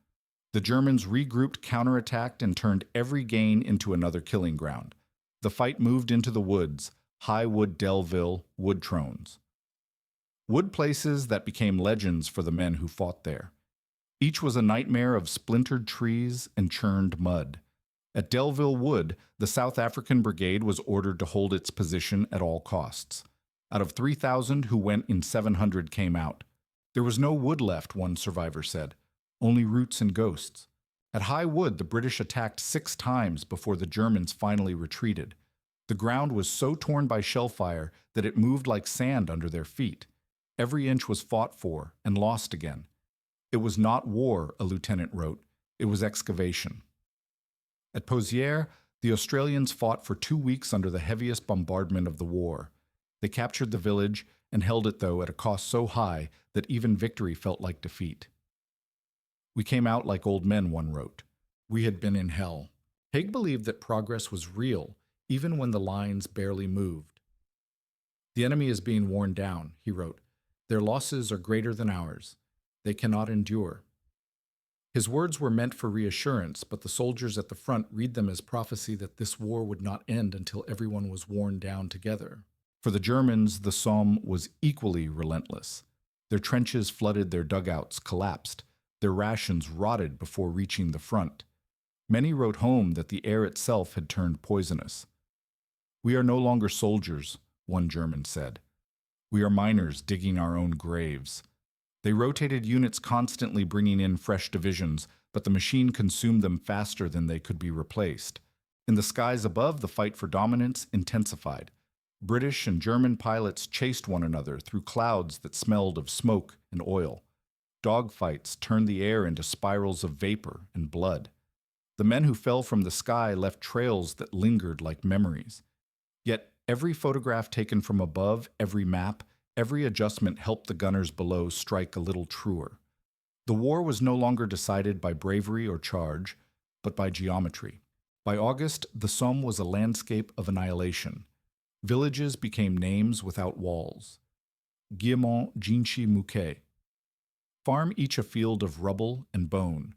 [SPEAKER 1] The Germans regrouped, counterattacked, and turned every gain into another killing ground. The fight moved into the woods, High Wood, Delville, Wood Trones. Wood places that became legends for the men who fought there. Each was a nightmare of splintered trees and churned mud. At Delville Wood, the South African Brigade was ordered to hold its position at all costs. Out of 3,000 who went in, 700 came out. There was no wood left, one survivor said, only roots and ghosts. At High Wood, the British attacked 6 times before the Germans finally retreated. The ground was so torn by shell fire that it moved like sand under their feet. Every inch was fought for and lost again. It was not war, a lieutenant wrote. It was excavation. At Pozières, the Australians fought for 2 weeks under the heaviest bombardment of the war. They captured the village and held it, though, at a cost so high that even victory felt like defeat. "We came out like old men," one wrote. "We had been in hell." Haig believed that progress was real, even when the lines barely moved. "The enemy is being worn down," he wrote. "Their losses are greater than ours. They cannot endure." His words were meant for reassurance, but the soldiers at the front read them as prophecy that this war would not end until everyone was worn down together. For the Germans, the Somme was equally relentless. Their trenches flooded, their dugouts collapsed, their rations rotted before reaching the front. Many wrote home that the air itself had turned poisonous. "We are no longer soldiers," one German said. "We are miners digging our own graves." They rotated units, constantly bringing in fresh divisions, but the machine consumed them faster than they could be replaced. In the skies above, the fight for dominance intensified. British and German pilots chased one another through clouds that smelled of smoke and oil. Dogfights turned the air into spirals of vapor and blood. The men who fell from the sky left trails that lingered like memories. Yet every photograph taken from above, every map, every adjustment helped the gunners below strike a little truer. The war was no longer decided by bravery or charge, but by geometry. By August, the Somme was a landscape of annihilation. Villages became names without walls. Guillemont Jinchi Mouquet. Farm each a field of rubble and bone.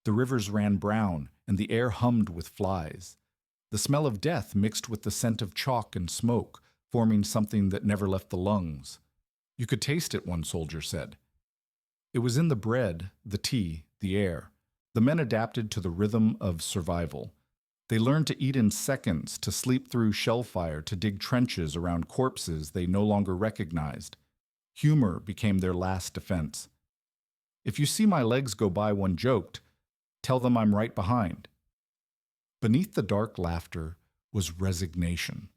[SPEAKER 1] The rivers ran brown, and the air hummed with flies. The smell of death mixed with the scent of chalk and smoke, forming something that never left the lungs. You could taste it, one soldier said. It was in the bread, the tea, the air. The men adapted to the rhythm of survival. They learned to eat in seconds, to sleep through shell fire, to dig trenches around corpses they no longer recognized. Humor became their last defense. "If you see my legs go by," one joked, "tell them I'm right behind." Beneath the dark laughter was resignation.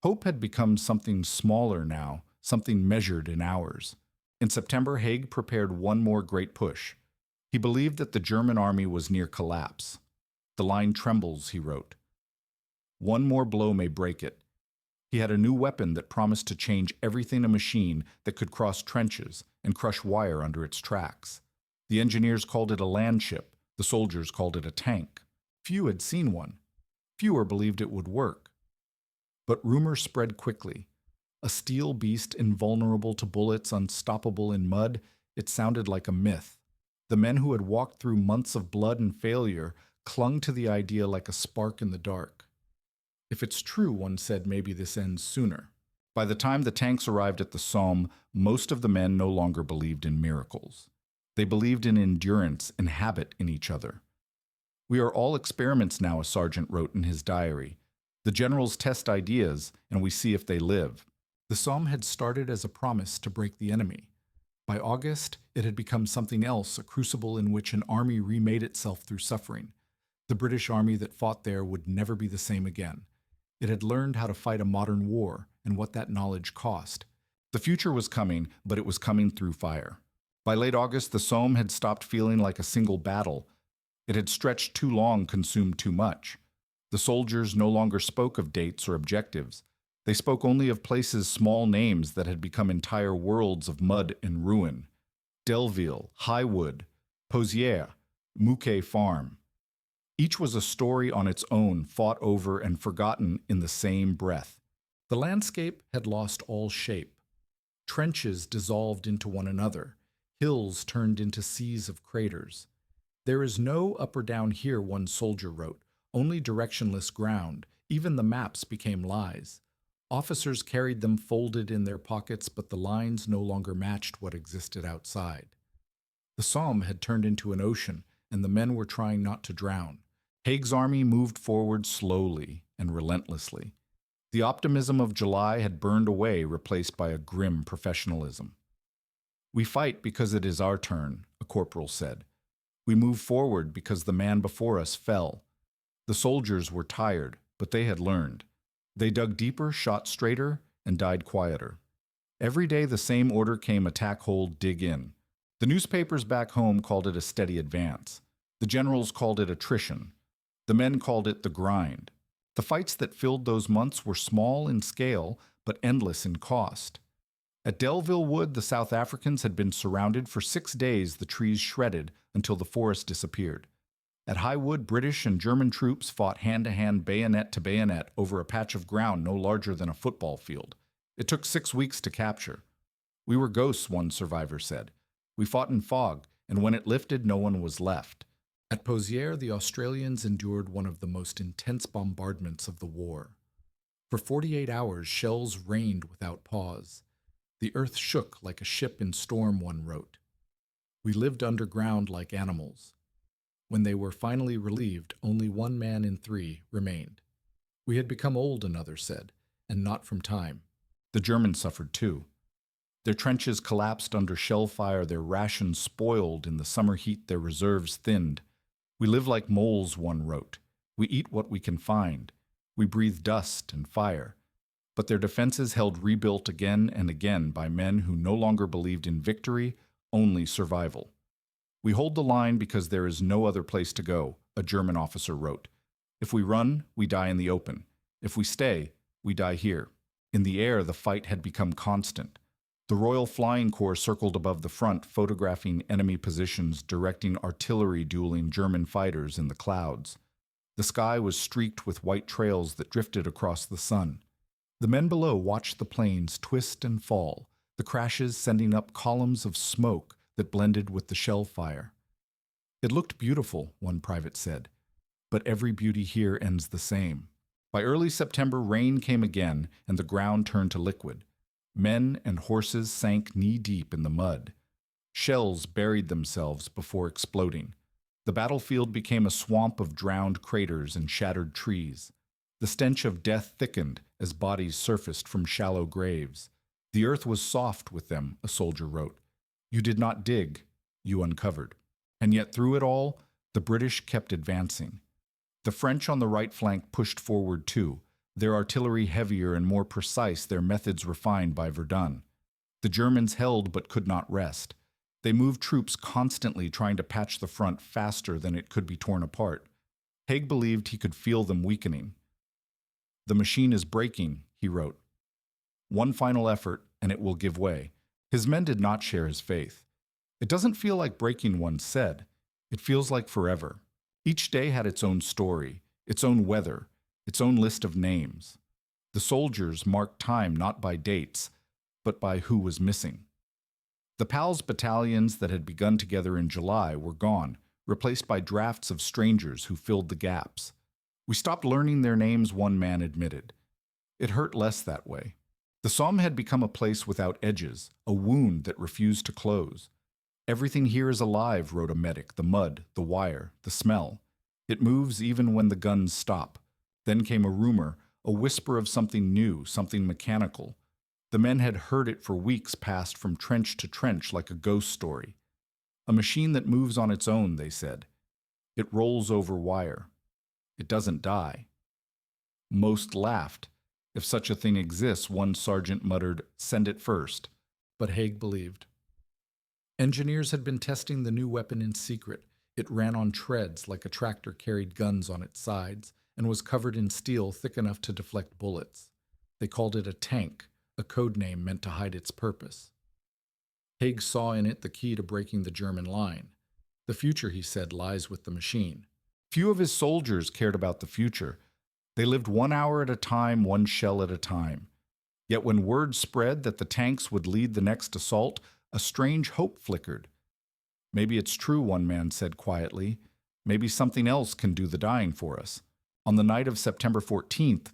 [SPEAKER 1] Hope had become something smaller now, something measured in hours. In September, Haig prepared one more great push. He believed that the German army was near collapse. "The line trembles," he wrote. "One more blow may break it." He had a new weapon that promised to change everything: a machine that could cross trenches and crush wire under its tracks. The engineers called it a land ship. The soldiers called it a tank. Few had seen one. Fewer believed it would work. But rumor spread quickly. A steel beast invulnerable to bullets, unstoppable in mud, it sounded like a myth. The men who had walked through months of blood and failure clung to the idea like a spark in the dark. "If it's true," one said, "maybe this ends sooner." By the time the tanks arrived at the Somme, most of the men no longer believed in miracles. They believed in endurance and habit in each other. "We are all experiments now," a sergeant wrote in his diary. "The generals test ideas, and we see if they live." The Somme had started as a promise to break the enemy. By August, it had become something else, a crucible in which an army remade itself through suffering. The British army that fought there would never be the same again. It had learned how to fight a modern war, and what that knowledge cost. The future was coming, but it was coming through fire. By late August, the Somme had stopped feeling like a single battle. It had stretched too long, consumed too much. The soldiers no longer spoke of dates or objectives. They spoke only of places, small names that had become entire worlds of mud and ruin. Delville, Highwood, Pozières, Mouquet Farm. Each was a story on its own, fought over and forgotten in the same breath. The landscape had lost all shape. Trenches dissolved into one another. Hills turned into seas of craters. "There is no up or down here," one soldier wrote, "only directionless ground. Even the maps became lies. Officers carried them folded in their pockets, but the lines no longer matched what existed outside." The Somme had turned into an ocean, and the men were trying not to drown. Haig's army moved forward slowly and relentlessly. The optimism of July had burned away, replaced by a grim professionalism. "We fight because it is our turn," a corporal said. "We move forward because the man before us fell." The soldiers were tired, but they had learned. They dug deeper, shot straighter, and died quieter. Every day the same order came: attack, hold, dig in. The newspapers back home called it a steady advance. The generals called it attrition. The men called it the grind. The fights that filled those months were small in scale, but endless in cost. At Delville Wood, the South Africans had been surrounded. For 6 days, the trees shredded until the forest disappeared. At Highwood, British and German troops fought hand-to-hand, bayonet to bayonet, over a patch of ground no larger than a football field. It took 6 weeks to capture. "We were ghosts," one survivor said. "We fought in fog, and when it lifted, no one was left." At Pozières, the Australians endured one of the most intense bombardments of the war. For 48 hours, shells rained without pause. The earth shook like a ship in storm, one wrote. We lived underground like animals. When they were finally relieved, only 1 man in 3 remained. We had become old, another said, and not from time. The Germans suffered too. Their trenches collapsed under shell fire, their rations spoiled, in the summer heat their reserves thinned. We live like moles, one wrote. We eat what we can find. We breathe dust and fire. But their defenses held rebuilt again and again by men who no longer believed in victory, only survival. We hold the line because there is no other place to go, a German officer wrote. If we run, we die in the open. If we stay, we die here. In the air, the fight had become constant. The Royal Flying Corps circled above the front, photographing enemy positions, directing artillery dueling German fighters in the clouds. The sky was streaked with white trails that drifted across the sun. The men below watched the planes twist and fall, the crashes sending up columns of smoke that blended with the shell fire. It looked beautiful, one private said, but every beauty here ends the same. By early September, rain came again, and the ground turned to liquid. Men and horses sank knee-deep in the mud. Shells buried themselves before exploding. The battlefield became a swamp of drowned craters and shattered trees. The stench of death thickened as bodies surfaced from shallow graves. The earth was soft with them, a soldier wrote. You did not dig, you uncovered. And yet through it all, the British kept advancing. The French on the right flank pushed forward too, their artillery heavier and more precise, their methods refined by Verdun. The Germans held but could not rest. They moved troops constantly, trying to patch the front faster than it could be torn apart. Haig believed he could feel them weakening. The machine is breaking, he wrote. One final effort, and it will give way. His men did not share his faith. It doesn't feel like breaking, one said. It feels like forever. Each day had its own story, its own weather, its own list of names. The soldiers marked time not by dates, but by who was missing. The PAL's battalions that had begun together in July were gone, replaced by drafts of strangers who filled the gaps. We stopped learning their names, one man admitted. It hurt less that way. The Somme had become a place without edges, a wound that refused to close. Everything here is alive, wrote a medic, the mud, the wire, the smell. It moves even when the guns stop. Then came a rumor, a whisper of something new, something mechanical. The men had heard it for weeks past from trench to trench like a ghost story. A machine that moves on its own, they said. It rolls over wire. It doesn't die. Most laughed. If such a thing exists, one sergeant muttered, send it first. But Haig believed. Engineers had been testing the new weapon in secret. It ran on treads like a tractor carried guns on its sides and was covered in steel thick enough to deflect bullets. They called it a tank, a code name meant to hide its purpose. Haig saw in it the key to breaking the German line. The future, he said, lies with the machine. Few of his soldiers cared about the future. They lived 1 hour at a time, one shell at a time. Yet when word spread that the tanks would lead the next assault, a strange hope flickered. Maybe it's true, one man said quietly. Maybe something else can do the dying for us. On the night of September 14th,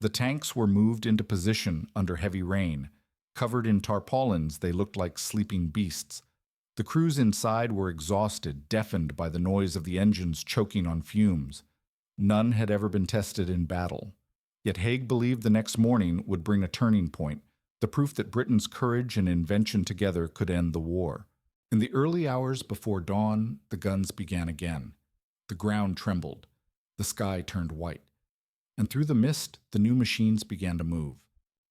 [SPEAKER 1] the tanks were moved into position under heavy rain. Covered in tarpaulins, they looked like sleeping beasts. The crews inside were exhausted, deafened by the noise of the engines choking on fumes. None had ever been tested in battle. Yet Haig believed the next morning would bring a turning point, the proof that Britain's courage and invention together could end the war. In the early hours before dawn, the guns began again. The ground trembled. The sky turned white. And through the mist, the new machines began to move.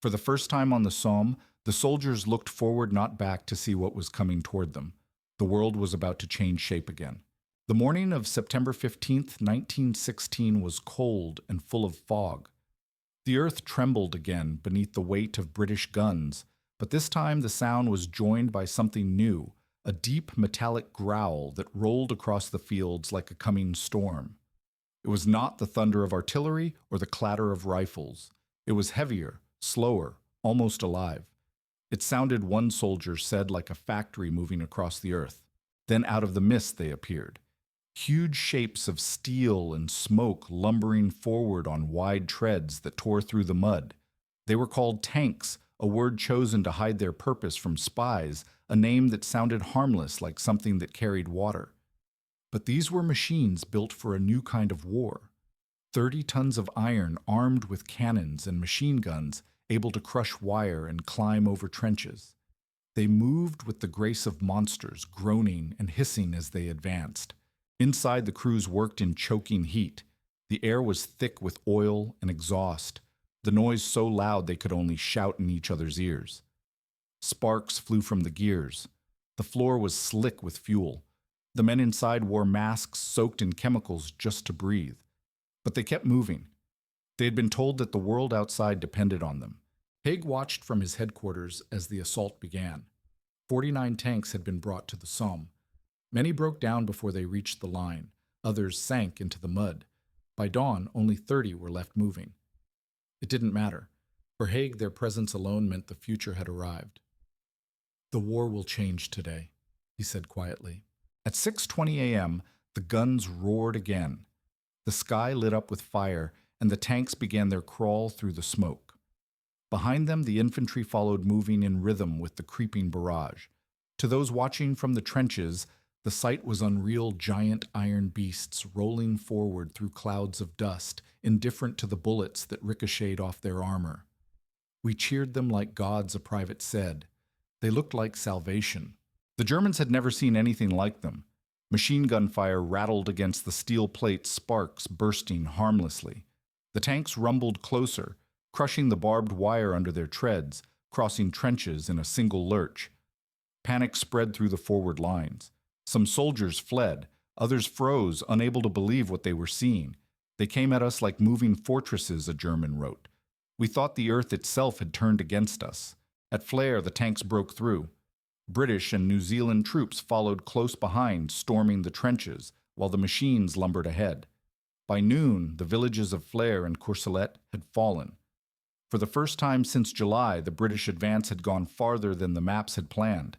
[SPEAKER 1] For the first time on the Somme, the soldiers looked forward, not back, to see what was coming toward them. The world was about to change shape again. The morning of September 15th, 1916 was cold and full of fog. The earth trembled again beneath the weight of British guns, but this time the sound was joined by something new, a deep metallic growl that rolled across the fields like a coming storm. It was not the thunder of artillery or the clatter of rifles. It was heavier, slower, almost alive. It sounded, one soldier said, like a factory moving across the earth. Then out of the mist they appeared. huge shapes of steel and smoke lumbering forward on wide treads that tore through the mud. They were called tanks, a word chosen to hide their purpose from spies, a name that sounded harmless like something that carried water. But these were machines built for a new kind of war. 30 tons of iron armed with cannons and machine guns, able to crush wire and climb over trenches. They moved with the grace of monsters, groaning and hissing as they advanced. Inside, the crews worked in choking heat. The air was thick with oil and exhaust, the noise so loud they could only shout in each other's ears. Sparks flew from the gears. The floor was slick with fuel. The men inside wore masks soaked in chemicals just to breathe. But they kept moving. They had been told that the world outside depended on them. Haig watched from his headquarters as the assault began. 49 tanks had been brought to the Somme. Many broke down before they reached the line. Others sank into the mud. By dawn, only 30 were left moving. It didn't matter. For Haig, their presence alone meant the future had arrived. "The war will change today," he said quietly. At 6:20 a.m., the guns roared again. The sky lit up with fire, and the tanks began their crawl through the smoke. Behind them, the infantry followed, moving in rhythm with the creeping barrage. To those watching from the trenches, the sight was unreal, giant iron beasts rolling forward through clouds of dust, indifferent to the bullets that ricocheted off their armor. "We cheered them like gods," a private said. "They looked like salvation." The Germans had never seen anything like them. Machine gun fire rattled against the steel plates, sparks bursting harmlessly. The tanks rumbled closer, crushing the barbed wire under their treads, crossing trenches in a single lurch. Panic spread through the forward lines. Some soldiers fled, others froze, unable to believe what they were seeing. "They came at us like moving fortresses," a German wrote. "We thought the earth itself had turned against us." At Flers, the tanks broke through. British and New Zealand troops followed close behind, storming the trenches, while the machines lumbered ahead. By noon, the villages of Flers and Courcelette had fallen. For the first time since July, the British advance had gone farther than the maps had planned.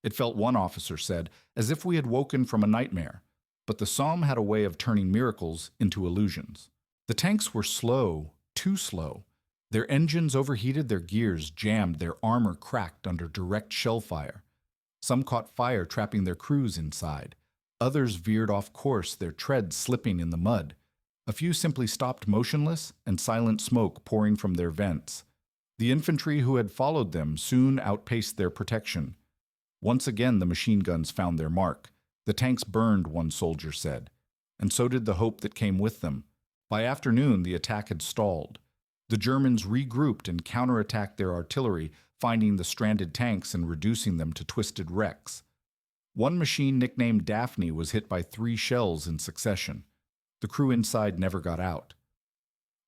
[SPEAKER 1] It felt, one officer said, as if we had woken from a nightmare. But the Somme had a way of turning miracles into illusions. The tanks were slow, too slow. Their engines overheated, their gears jammed, their armor cracked under direct shell fire. Some caught fire, trapping their crews inside. Others veered off course, their treads slipping in the mud. A few simply stopped motionless, and silent smoke pouring from their vents. The infantry who had followed them soon outpaced their protection. Once again, the machine guns found their mark. The tanks burned, one soldier said, and so did the hope that came with them. By afternoon, the attack had stalled. The Germans regrouped and counterattacked their artillery, finding the stranded tanks and reducing them to twisted wrecks. One machine, nicknamed Daphne, was hit by 3 shells in succession. The crew inside never got out.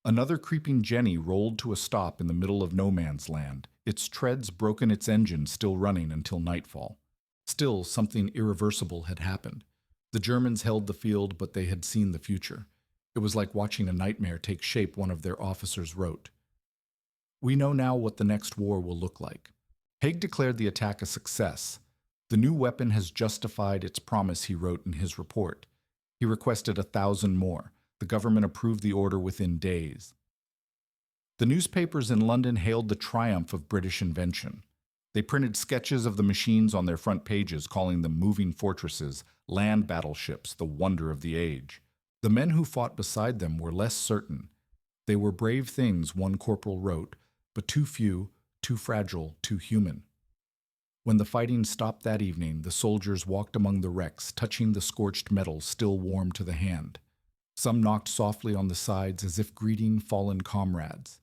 [SPEAKER 1] Another creeping Jenny rolled to a stop in the middle of no man's land, its treads broken, its engine still running until nightfall. Still, something irreversible had happened. The Germans held the field, but they had seen the future. It was like watching a nightmare take shape, one of their officers wrote. "We know now what the next war will look like." Haig declared the attack a success. "The new weapon has justified its promise," he wrote in his report. He requested 1,000 more. The government approved the order within days. The newspapers in London hailed the triumph of British invention. They printed sketches of the machines on their front pages, calling them moving fortresses, land battleships, the wonder of the age. The men who fought beside them were less certain. They were brave things, one corporal wrote, but too few, too fragile, too human. When the fighting stopped that evening, the soldiers walked among the wrecks, touching the scorched metal still warm to the hand. Some knocked softly on the sides as if greeting fallen comrades.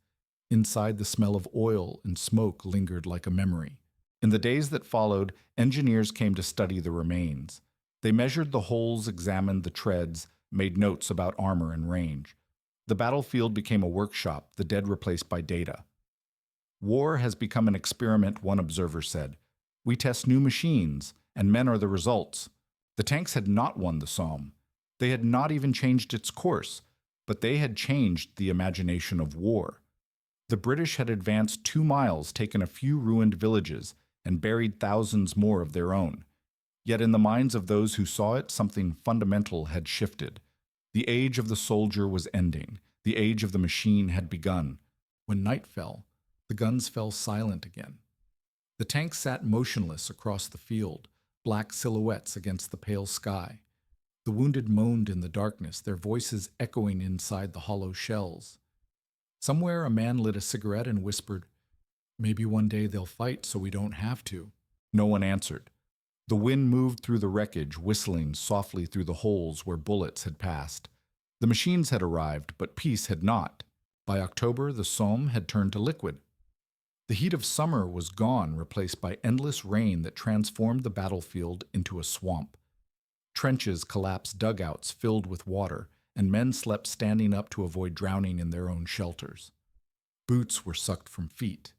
[SPEAKER 1] Inside, the smell of oil and smoke lingered like a memory. In the days that followed, engineers came to study the remains. They measured the holes, examined the treads, made notes about armor and range. The battlefield became a workshop, the dead replaced by data. "War has become an experiment," one observer said. "We test new machines, and men are the results." The tanks had not won the Somme. They had not even changed its course, but they had changed the imagination of war. The British had advanced 2 miles, taken a few ruined villages, and buried thousands more of their own. Yet in the minds of those who saw it, something fundamental had shifted. The age of the soldier was ending. The age of the machine had begun. When night fell, the guns fell silent again. The tanks sat motionless across the field, black silhouettes against the pale sky. The wounded moaned in the darkness, their voices echoing inside the hollow shells. Somewhere a man lit a cigarette and whispered, "Maybe one day they'll fight so we don't have to." No one answered. The wind moved through the wreckage, whistling softly through the holes where bullets had passed. The machines had arrived, but peace had not. By October, the Somme had turned to liquid. The heat of summer was gone, replaced by endless rain that transformed the battlefield into a swamp. Trenches collapsed dugouts filled with water, and men slept standing up to avoid drowning in their own shelters. Boots were sucked from feet.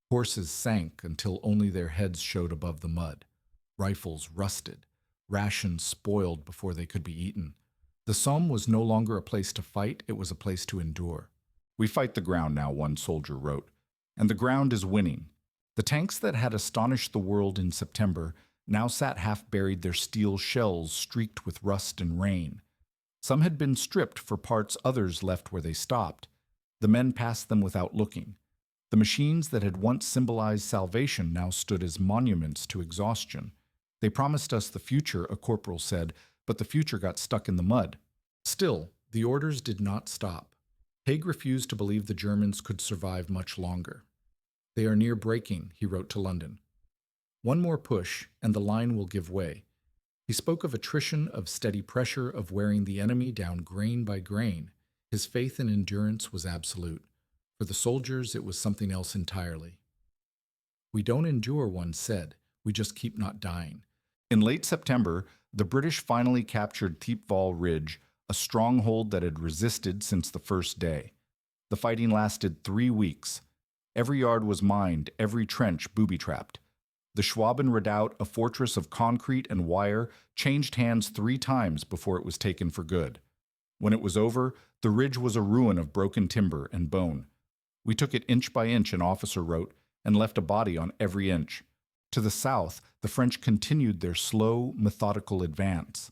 [SPEAKER 1] Horses sank until only their heads showed above the mud. Rifles rusted. Rations spoiled before they could be eaten. The Somme was no longer a place to fight, it was a place to endure. "We fight the ground now," one soldier wrote, "and the ground is winning." The tanks that had astonished the world in September now sat half-buried, their steel shells streaked with rust and rain. Some had been stripped for parts, others left where they stopped. The men passed them without looking. The machines that had once symbolized salvation now stood as monuments to exhaustion. "They promised us the future," a corporal said, "but the future got stuck in the mud." Still, the orders did not stop. Haig refused to believe the Germans could survive much longer. "They are near breaking," he wrote to London. "One more push, and the line will give way." He spoke of attrition, of steady pressure, of wearing the enemy down grain by grain. His faith and endurance was absolute. For the soldiers, it was something else entirely. "We don't endure," one said. "We just keep not dying." In late September, the British finally captured Thiepval Ridge, a stronghold that had resisted since the first day. The fighting lasted 3 weeks. Every yard was mined, every trench booby-trapped. The Schwaben Redoubt, a fortress of concrete and wire, changed hands 3 times before it was taken for good. When it was over, the ridge was a ruin of broken timber and bone. "We took it inch by inch," an officer wrote, "and left a body on every inch." To the south, the French continued their slow, methodical advance.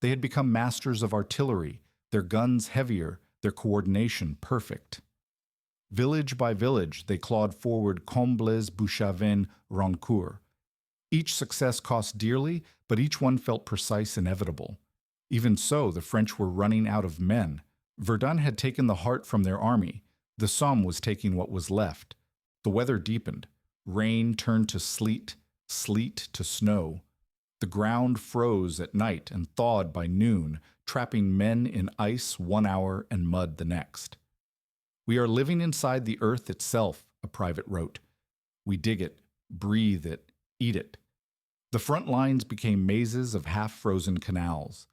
[SPEAKER 1] They had become masters of artillery, their guns heavier, their coordination perfect. Village by village, they clawed forward Combles, Bouchavin, Roncourt. Each success cost dearly, but each one felt precise, inevitable. Even so, the French were running out of men. Verdun had taken the heart from their army. The Somme was taking what was left. The weather deepened. Rain turned to sleet, sleet to snow. The ground froze at night and thawed by noon, trapping men in ice 1 hour and mud the next. "We are living inside the earth itself," a private wrote. "We dig it, breathe it, eat it." The front lines became mazes of half-frozen canals.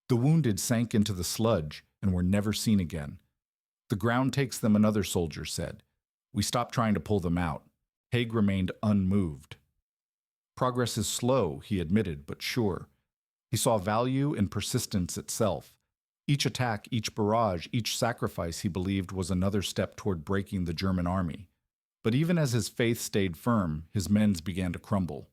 [SPEAKER 1] The wounded sank into the sludge and were never seen again. "The ground takes them," another soldier said. "We stopped trying to pull them out." Haig remained unmoved. "Progress is slow," he admitted, "but sure." He saw value in persistence itself. Each attack, each barrage, each sacrifice, he believed, was another step toward breaking the German army. But even as his faith stayed firm, his men's began to crumble.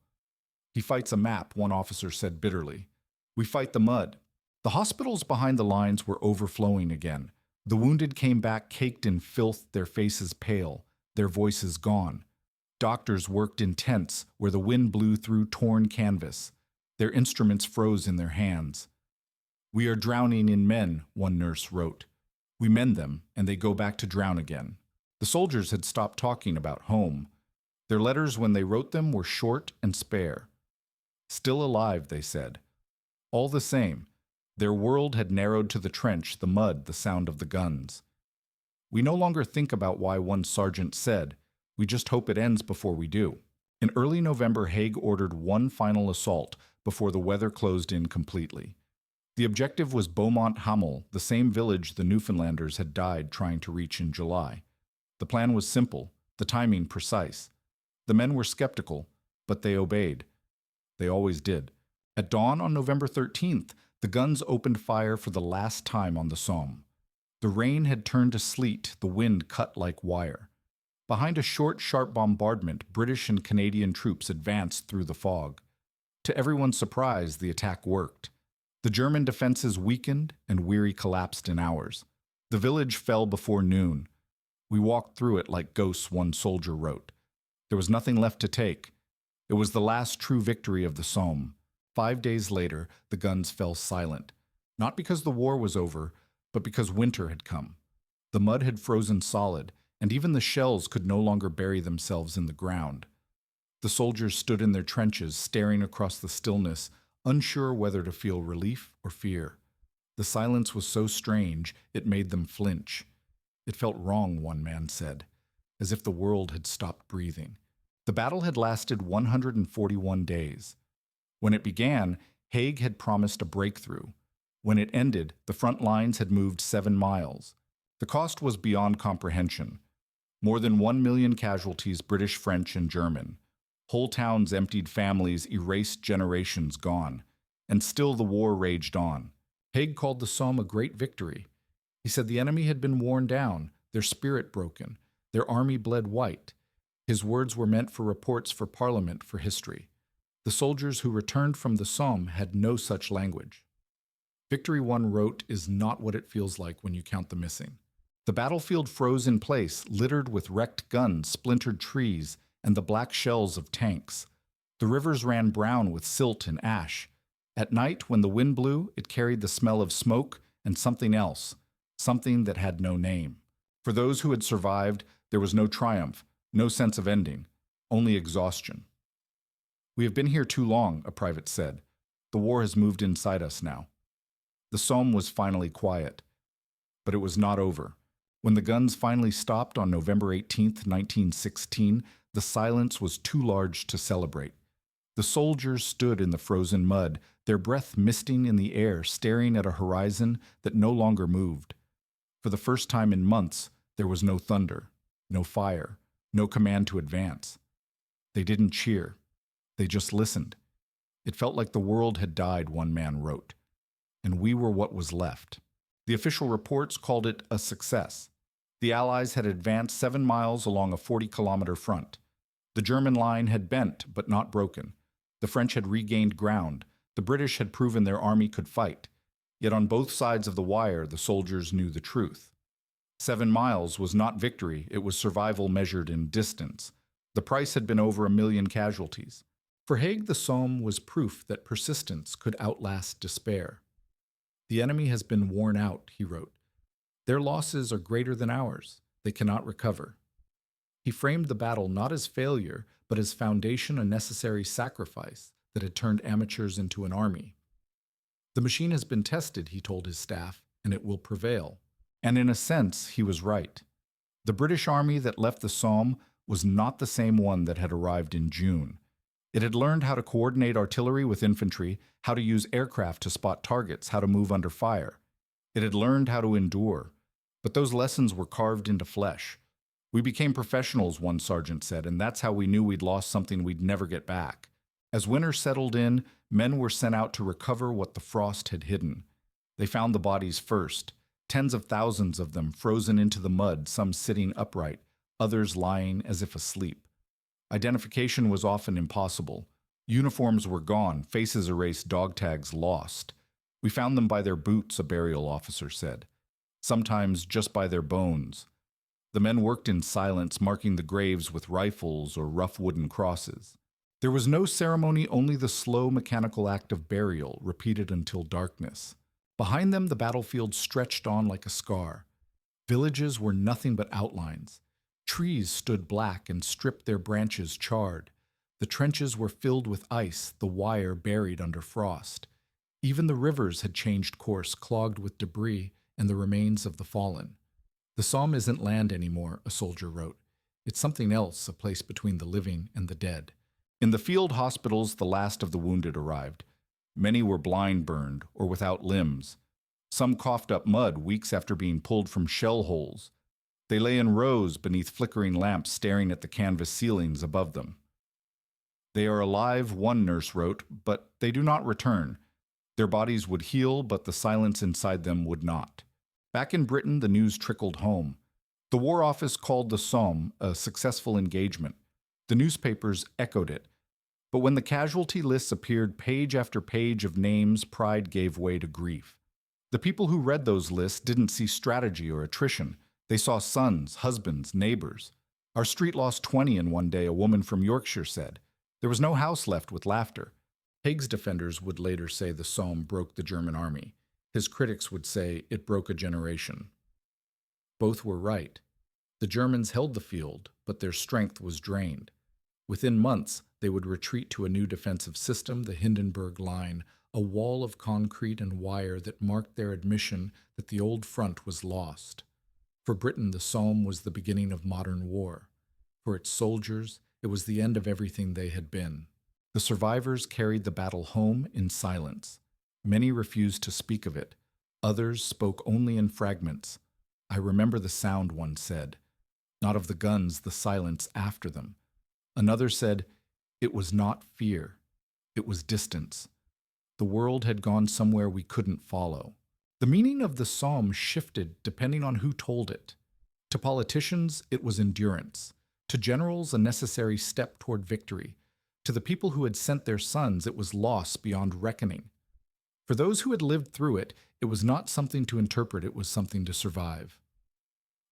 [SPEAKER 1] "He fights a map," one officer said bitterly. "We fight the mud." The hospitals behind the lines were overflowing again. The wounded came back caked in filth, their faces pale, their voices gone. Doctors worked in tents where the wind blew through torn canvas. Their instruments froze in their hands. "We are drowning in men," one nurse wrote. "We mend them, and they go back to drown again." The soldiers had stopped talking about home. Their letters, when they wrote them, were short and spare. "Still alive," they said. All the same, their world had narrowed to the trench, the mud, the sound of the guns. "We no longer think about why," one sergeant said. "We just hope it ends before we do." In early November, Haig ordered one final assault before the weather closed in completely. The objective was Beaumont-Hamel, the same village the Newfoundlanders had died trying to reach in July. The plan was simple, the timing precise. The men were skeptical, but they obeyed. They always did. At dawn on November 13th, the guns opened fire for the last time on the Somme. The rain had turned to sleet, the wind cut like wire. Behind a short, sharp bombardment, British and Canadian troops advanced through the fog. To everyone's surprise, the attack worked. The German defenses weakened and Weary collapsed in hours. The village fell before noon. We walked through it like ghosts, one soldier wrote. There was nothing left to take. It was the last true victory of the Somme. 5 days later, the guns fell silent. Not because the war was over, but because winter had come. The mud had frozen solid, and even the shells could no longer bury themselves in the ground. The soldiers stood in their trenches, staring across the stillness, unsure whether to feel relief or fear. The silence was so strange, it made them flinch. It felt wrong, one man said, as if the world had stopped breathing. The battle had lasted 141 days. When it began, Haig had promised a breakthrough. When it ended, the front lines had moved 7 miles. The cost was beyond comprehension. More than 1 million casualties, British, French, and German. Whole towns emptied, families erased, generations gone. And still the war raged on. Haig called the Somme a great victory. He said the enemy had been worn down, their spirit broken, their army bled white. His words were meant for reports for Parliament, for history. The soldiers who returned from the Somme had no such language. Victory One wrote is not what it feels like when you count the missing. The battlefield froze in place, littered with wrecked guns, splintered trees, and the black shells of tanks. The rivers ran brown with silt and ash. At night, when the wind blew, it carried the smell of smoke and something else, something that had no name. For those who had survived, there was no triumph, no sense of ending, only exhaustion. "We have been here too long," a private said. "The war has moved inside us now." The Somme was finally quiet. But it was not over. When the guns finally stopped on November 18, 1916, the silence was too large to celebrate. The soldiers stood in the frozen mud, their breath misting in the air, staring at a horizon that no longer moved. For the first time in months, there was no thunder, no fire, no command to advance. They didn't cheer. They just listened. It felt like the world had died, one man wrote. And we were what was left. The official reports called it a success. The Allies had advanced 7 miles along a 40-kilometer front. The German line had bent, but not broken. The French had regained ground. The British had proven their army could fight. Yet on both sides of the wire, the soldiers knew the truth. 7 miles was not victory, it was survival measured in distance. The price had been over 1 million casualties. For Haig, the Somme was proof that persistence could outlast despair. "The enemy has been worn out," he wrote. "Their losses are greater than ours. They cannot recover." He framed the battle not as failure, but as foundation, a necessary sacrifice that had turned amateurs into an army. "The machine has been tested," he told his staff, "and it will prevail." And in a sense, he was right. The British army that left the Somme was not the same one that had arrived in June. It had learned how to coordinate artillery with infantry, how to use aircraft to spot targets, how to move under fire. It had learned how to endure. But those lessons were carved into flesh. "We became professionals," one sergeant said, "and that's how we knew we'd lost something we'd never get back." As winter settled in, men were sent out to recover what the frost had hidden. They found the bodies first, tens of thousands of them frozen into the mud, some sitting upright, others lying as if asleep. Identification was often impossible. Uniforms were gone, faces erased, dog tags lost. "We found them by their boots," a burial officer said. "Sometimes just by their bones." The men worked in silence, marking the graves with rifles or rough wooden crosses. There was no ceremony, only the slow mechanical act of burial, repeated until darkness. Behind them, the battlefield stretched on like a scar. Villages were nothing but outlines. Trees stood black and stripped their branches charred. The trenches were filled with ice, the wire buried under frost. Even the rivers had changed course, clogged with debris and the remains of the fallen. "The Somme isn't land anymore," a soldier wrote. "It's something else, a place between the living and the dead." In the field hospitals, the last of the wounded arrived. Many were blind burned or without limbs. Some coughed up mud weeks after being pulled from shell holes. They lay in rows beneath flickering lamps staring at the canvas ceilings above them. "They are alive," one nurse wrote, "but they do not return. Their bodies would heal, but the silence inside them would not." Back in Britain, the news trickled home. The War Office called the Somme a successful engagement. The newspapers echoed it. But when the casualty lists appeared page after page of names, pride gave way to grief. The people who read those lists didn't see strategy or attrition. They saw sons, husbands, neighbors. Our street lost 20 in one day, a woman from Yorkshire said. There was no house left with laughter. Haig's defenders would later say the Somme broke the German army. His critics would say it broke a generation. Both were right. The Germans held the field, but their strength was drained. Within months, they would retreat to a new defensive system, the Hindenburg Line, a wall of concrete and wire that marked their admission that the old front was lost. For Britain, the Somme was the beginning of modern war. For its soldiers, it was the end of everything they had been. The survivors carried the battle home in silence. Many refused to speak of it. Others spoke only in fragments. I remember the sound, one said. Not of the guns, the silence after them. Another said, it was not fear. It was distance. The world had gone somewhere we couldn't follow. The meaning of the Somme shifted depending on who told it. To politicians, it was endurance. To generals, a necessary step toward victory. To the people who had sent their sons, it was loss beyond reckoning. For those who had lived through it, it was not something to interpret, it was something to survive.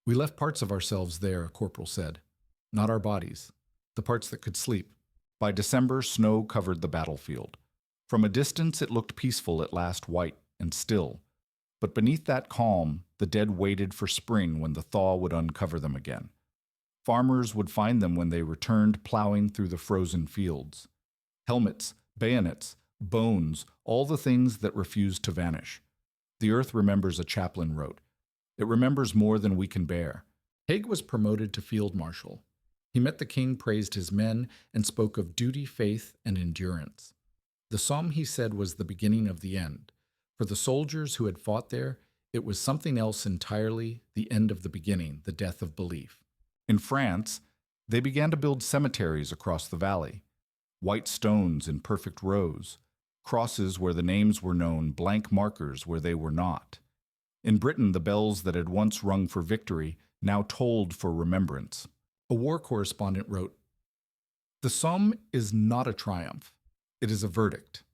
[SPEAKER 1] We left parts of ourselves there, a corporal said. Not our bodies. The parts that could sleep. By December, snow covered the battlefield. From a distance, it looked peaceful, at last white and still. But beneath that calm, the dead waited for spring when the thaw would uncover them again. Farmers would find them when they returned plowing through the frozen fields. Helmets, bayonets, bones, all the things that refused to vanish. The earth remembers, a chaplain wrote. It remembers more than we can bear. Haig was promoted to field marshal. He met the king, praised his men, and spoke of duty, faith, and endurance. The Somme, he said, was the beginning of the end. For the soldiers who had fought there, it was something else entirely, the end of the beginning, the death of belief. In France, they began to build cemeteries across the valley. White stones in perfect rows, crosses where the names were known, blank markers where they were not. In Britain, the bells that had once rung for victory now tolled for remembrance. A war correspondent wrote, "The Somme is not a triumph. It is a verdict."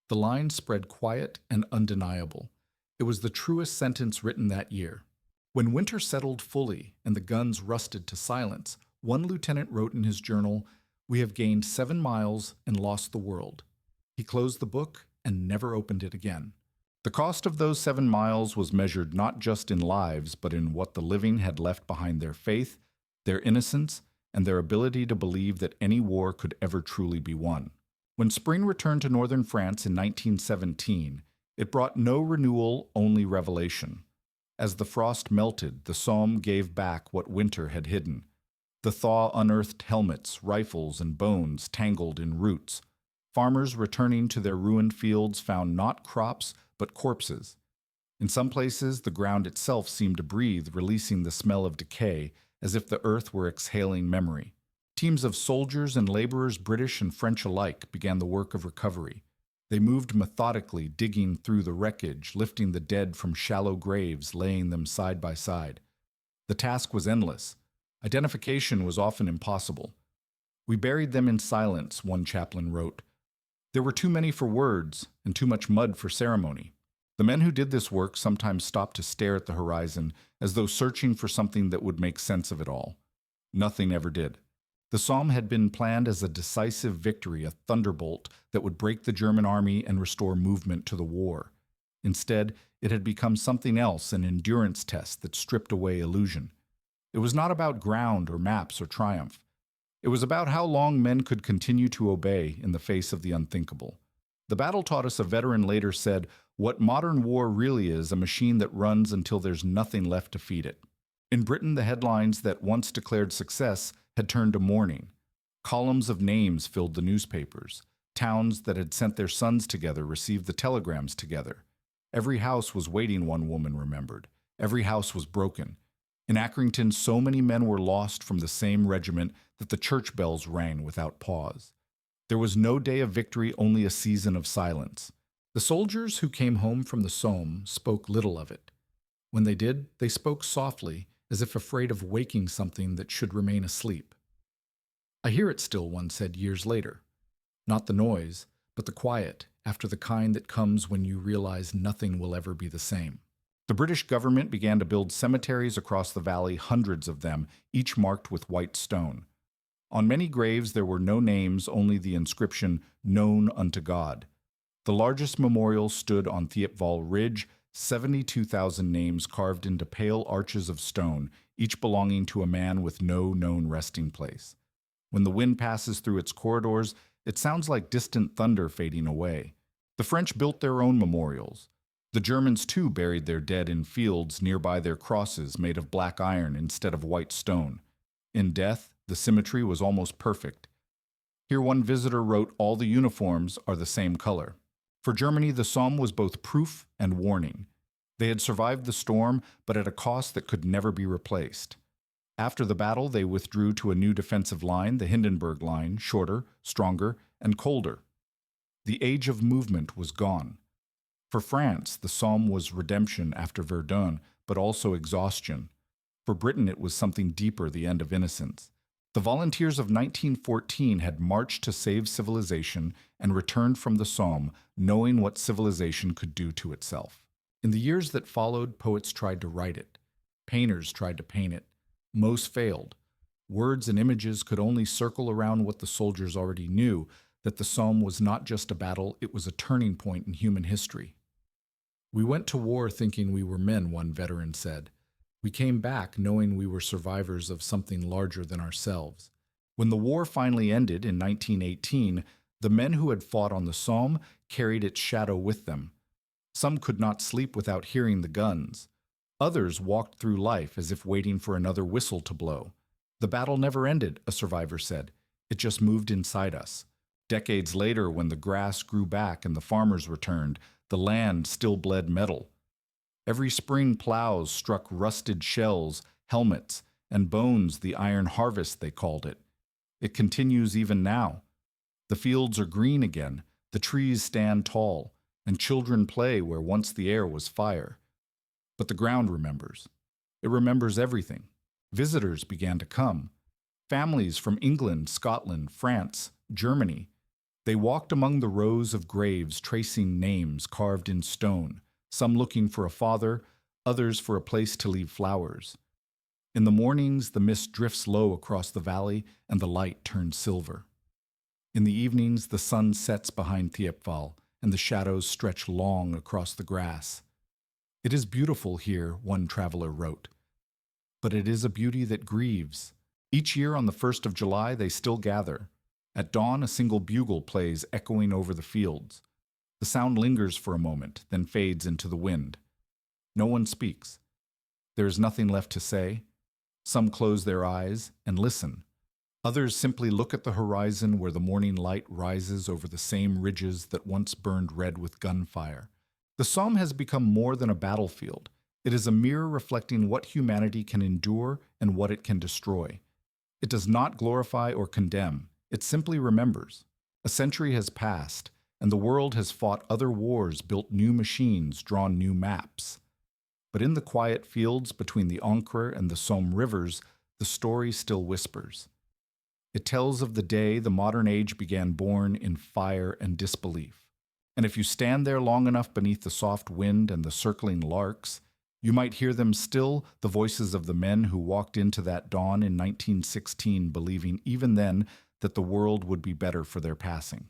[SPEAKER 1] The line spread quiet and undeniable. It was the truest sentence written that year. When winter settled fully and the guns rusted to silence, one lieutenant wrote in his journal, "We have gained 7 miles and lost the world." He closed the book and never opened it again. The cost of those 7 miles was measured not just in lives, but in what the living had left behind: their faith, their innocence, and their ability to believe that any war could ever truly be won. When spring returned to northern France in 1917, it brought no renewal, only revelation. As the frost melted, the Somme gave back what winter had hidden. The thaw unearthed helmets, rifles, and bones tangled in roots. Farmers returning to their ruined fields found not crops, but corpses. In some places, the ground itself seemed to breathe, releasing the smell of decay, as if the earth were exhaling memory. Teams of soldiers and laborers, British and French alike, began the work of recovery. They moved methodically, digging through the wreckage, lifting the dead from shallow graves, laying them side by side. The task was endless. Identification was often impossible. "We buried them in silence," one chaplain wrote. "There were too many for words and too much mud for ceremony." The men who did this work sometimes stopped to stare at the horizon, as though searching for something that would make sense of it all. Nothing ever did. The Somme had been planned as a decisive victory, a thunderbolt that would break the German army and restore movement to the war. Instead, it had become something else, an endurance test that stripped away illusion. It was not about ground or maps or triumph. It was about how long men could continue to obey in the face of the unthinkable. The battle taught us, a veteran later said, what modern war really is: a machine that runs until there's nothing left to feed it. In Britain, the headlines that once declared success had turned to mourning. Columns of names filled the newspapers. Towns that had sent their sons together received the telegrams together. Every house was waiting, one woman remembered. Every house was broken. In Accrington, so many men were lost from the same regiment that the church bells rang without pause. There was no day of victory, only a season of silence. The soldiers who came home from the Somme spoke little of it. When they did, they spoke softly, as if afraid of waking something that should remain asleep. "I hear it still," one said years later. Not the noise, but the quiet, after the kind that comes when you realize nothing will ever be the same. The British government began to build cemeteries across the valley, hundreds of them, each marked with white stone. On many graves there were no names, only the inscription, "Known unto God." The largest memorial stood on Thiepval Ridge, 72,000 names carved into pale arches of stone, each belonging to a man with no known resting place. When the wind passes through its corridors, it sounds like distant thunder fading away. The French built their own memorials. The Germans too buried their dead in fields nearby their crosses made of black iron instead of white stone. In death, the symmetry was almost perfect. Here one visitor wrote, "All the uniforms are the same color." For Germany, the Somme was both proof and warning. They had survived the storm, but at a cost that could never be replaced. After the battle, they withdrew to a new defensive line, the Hindenburg Line, shorter, stronger, and colder. The age of movement was gone. For France, the Somme was redemption after Verdun, but also exhaustion. For Britain, it was something deeper, the end of innocence. The volunteers of 1914 had marched to save civilization and returned from the Somme, knowing what civilization could do to itself. In the years that followed, poets tried to write it. Painters tried to paint it. Most failed. Words and images could only circle around what the soldiers already knew, that the Somme was not just a battle, it was a turning point in human history. "We went to war thinking we were men," one veteran said. "We came back knowing we were survivors of something larger than ourselves." When the war finally ended in 1918, the men who had fought on the Somme carried its shadow with them. Some could not sleep without hearing the guns. Others walked through life as if waiting for another whistle to blow. "The battle never ended," a survivor said. "It just moved inside us." Decades later, when the grass grew back and the farmers returned, the land still bled metal. Every spring plows struck rusted shells, helmets, and bones, the iron harvest they called it. It continues even now. The fields are green again, the trees stand tall, and children play where once the air was fire. But the ground remembers. It remembers everything. Visitors began to come. Families from England, Scotland, France, Germany. They walked among the rows of graves, tracing names carved in stone, some looking for a father, others for a place to leave flowers. In the mornings, the mist drifts low across the valley, and the light turns silver. In the evenings, the sun sets behind Thiepval, and the shadows stretch long across the grass. "It is beautiful here," one traveler wrote. But it is a beauty that grieves. Each year on the 1st of July, they still gather. At dawn, a single bugle plays, echoing over the fields. The sound lingers for a moment, then fades into the wind. No one speaks. There is nothing left to say. Some close their eyes and listen. Others simply look at the horizon where the morning light rises over the same ridges that once burned red with gunfire. The Somme has become more than a battlefield. It is a mirror reflecting what humanity can endure and what it can destroy. It does not glorify or condemn. It simply remembers. A century has passed, and the world has fought other wars, built new machines, drawn new maps. But in the quiet fields between the Ancre and the Somme rivers, the story still whispers. It tells of the day the modern age began, born in fire and disbelief. And if you stand there long enough beneath the soft wind and the circling larks, you might hear them still, the voices of the men who walked into that dawn in 1916, believing even then that the world would be better for their passing.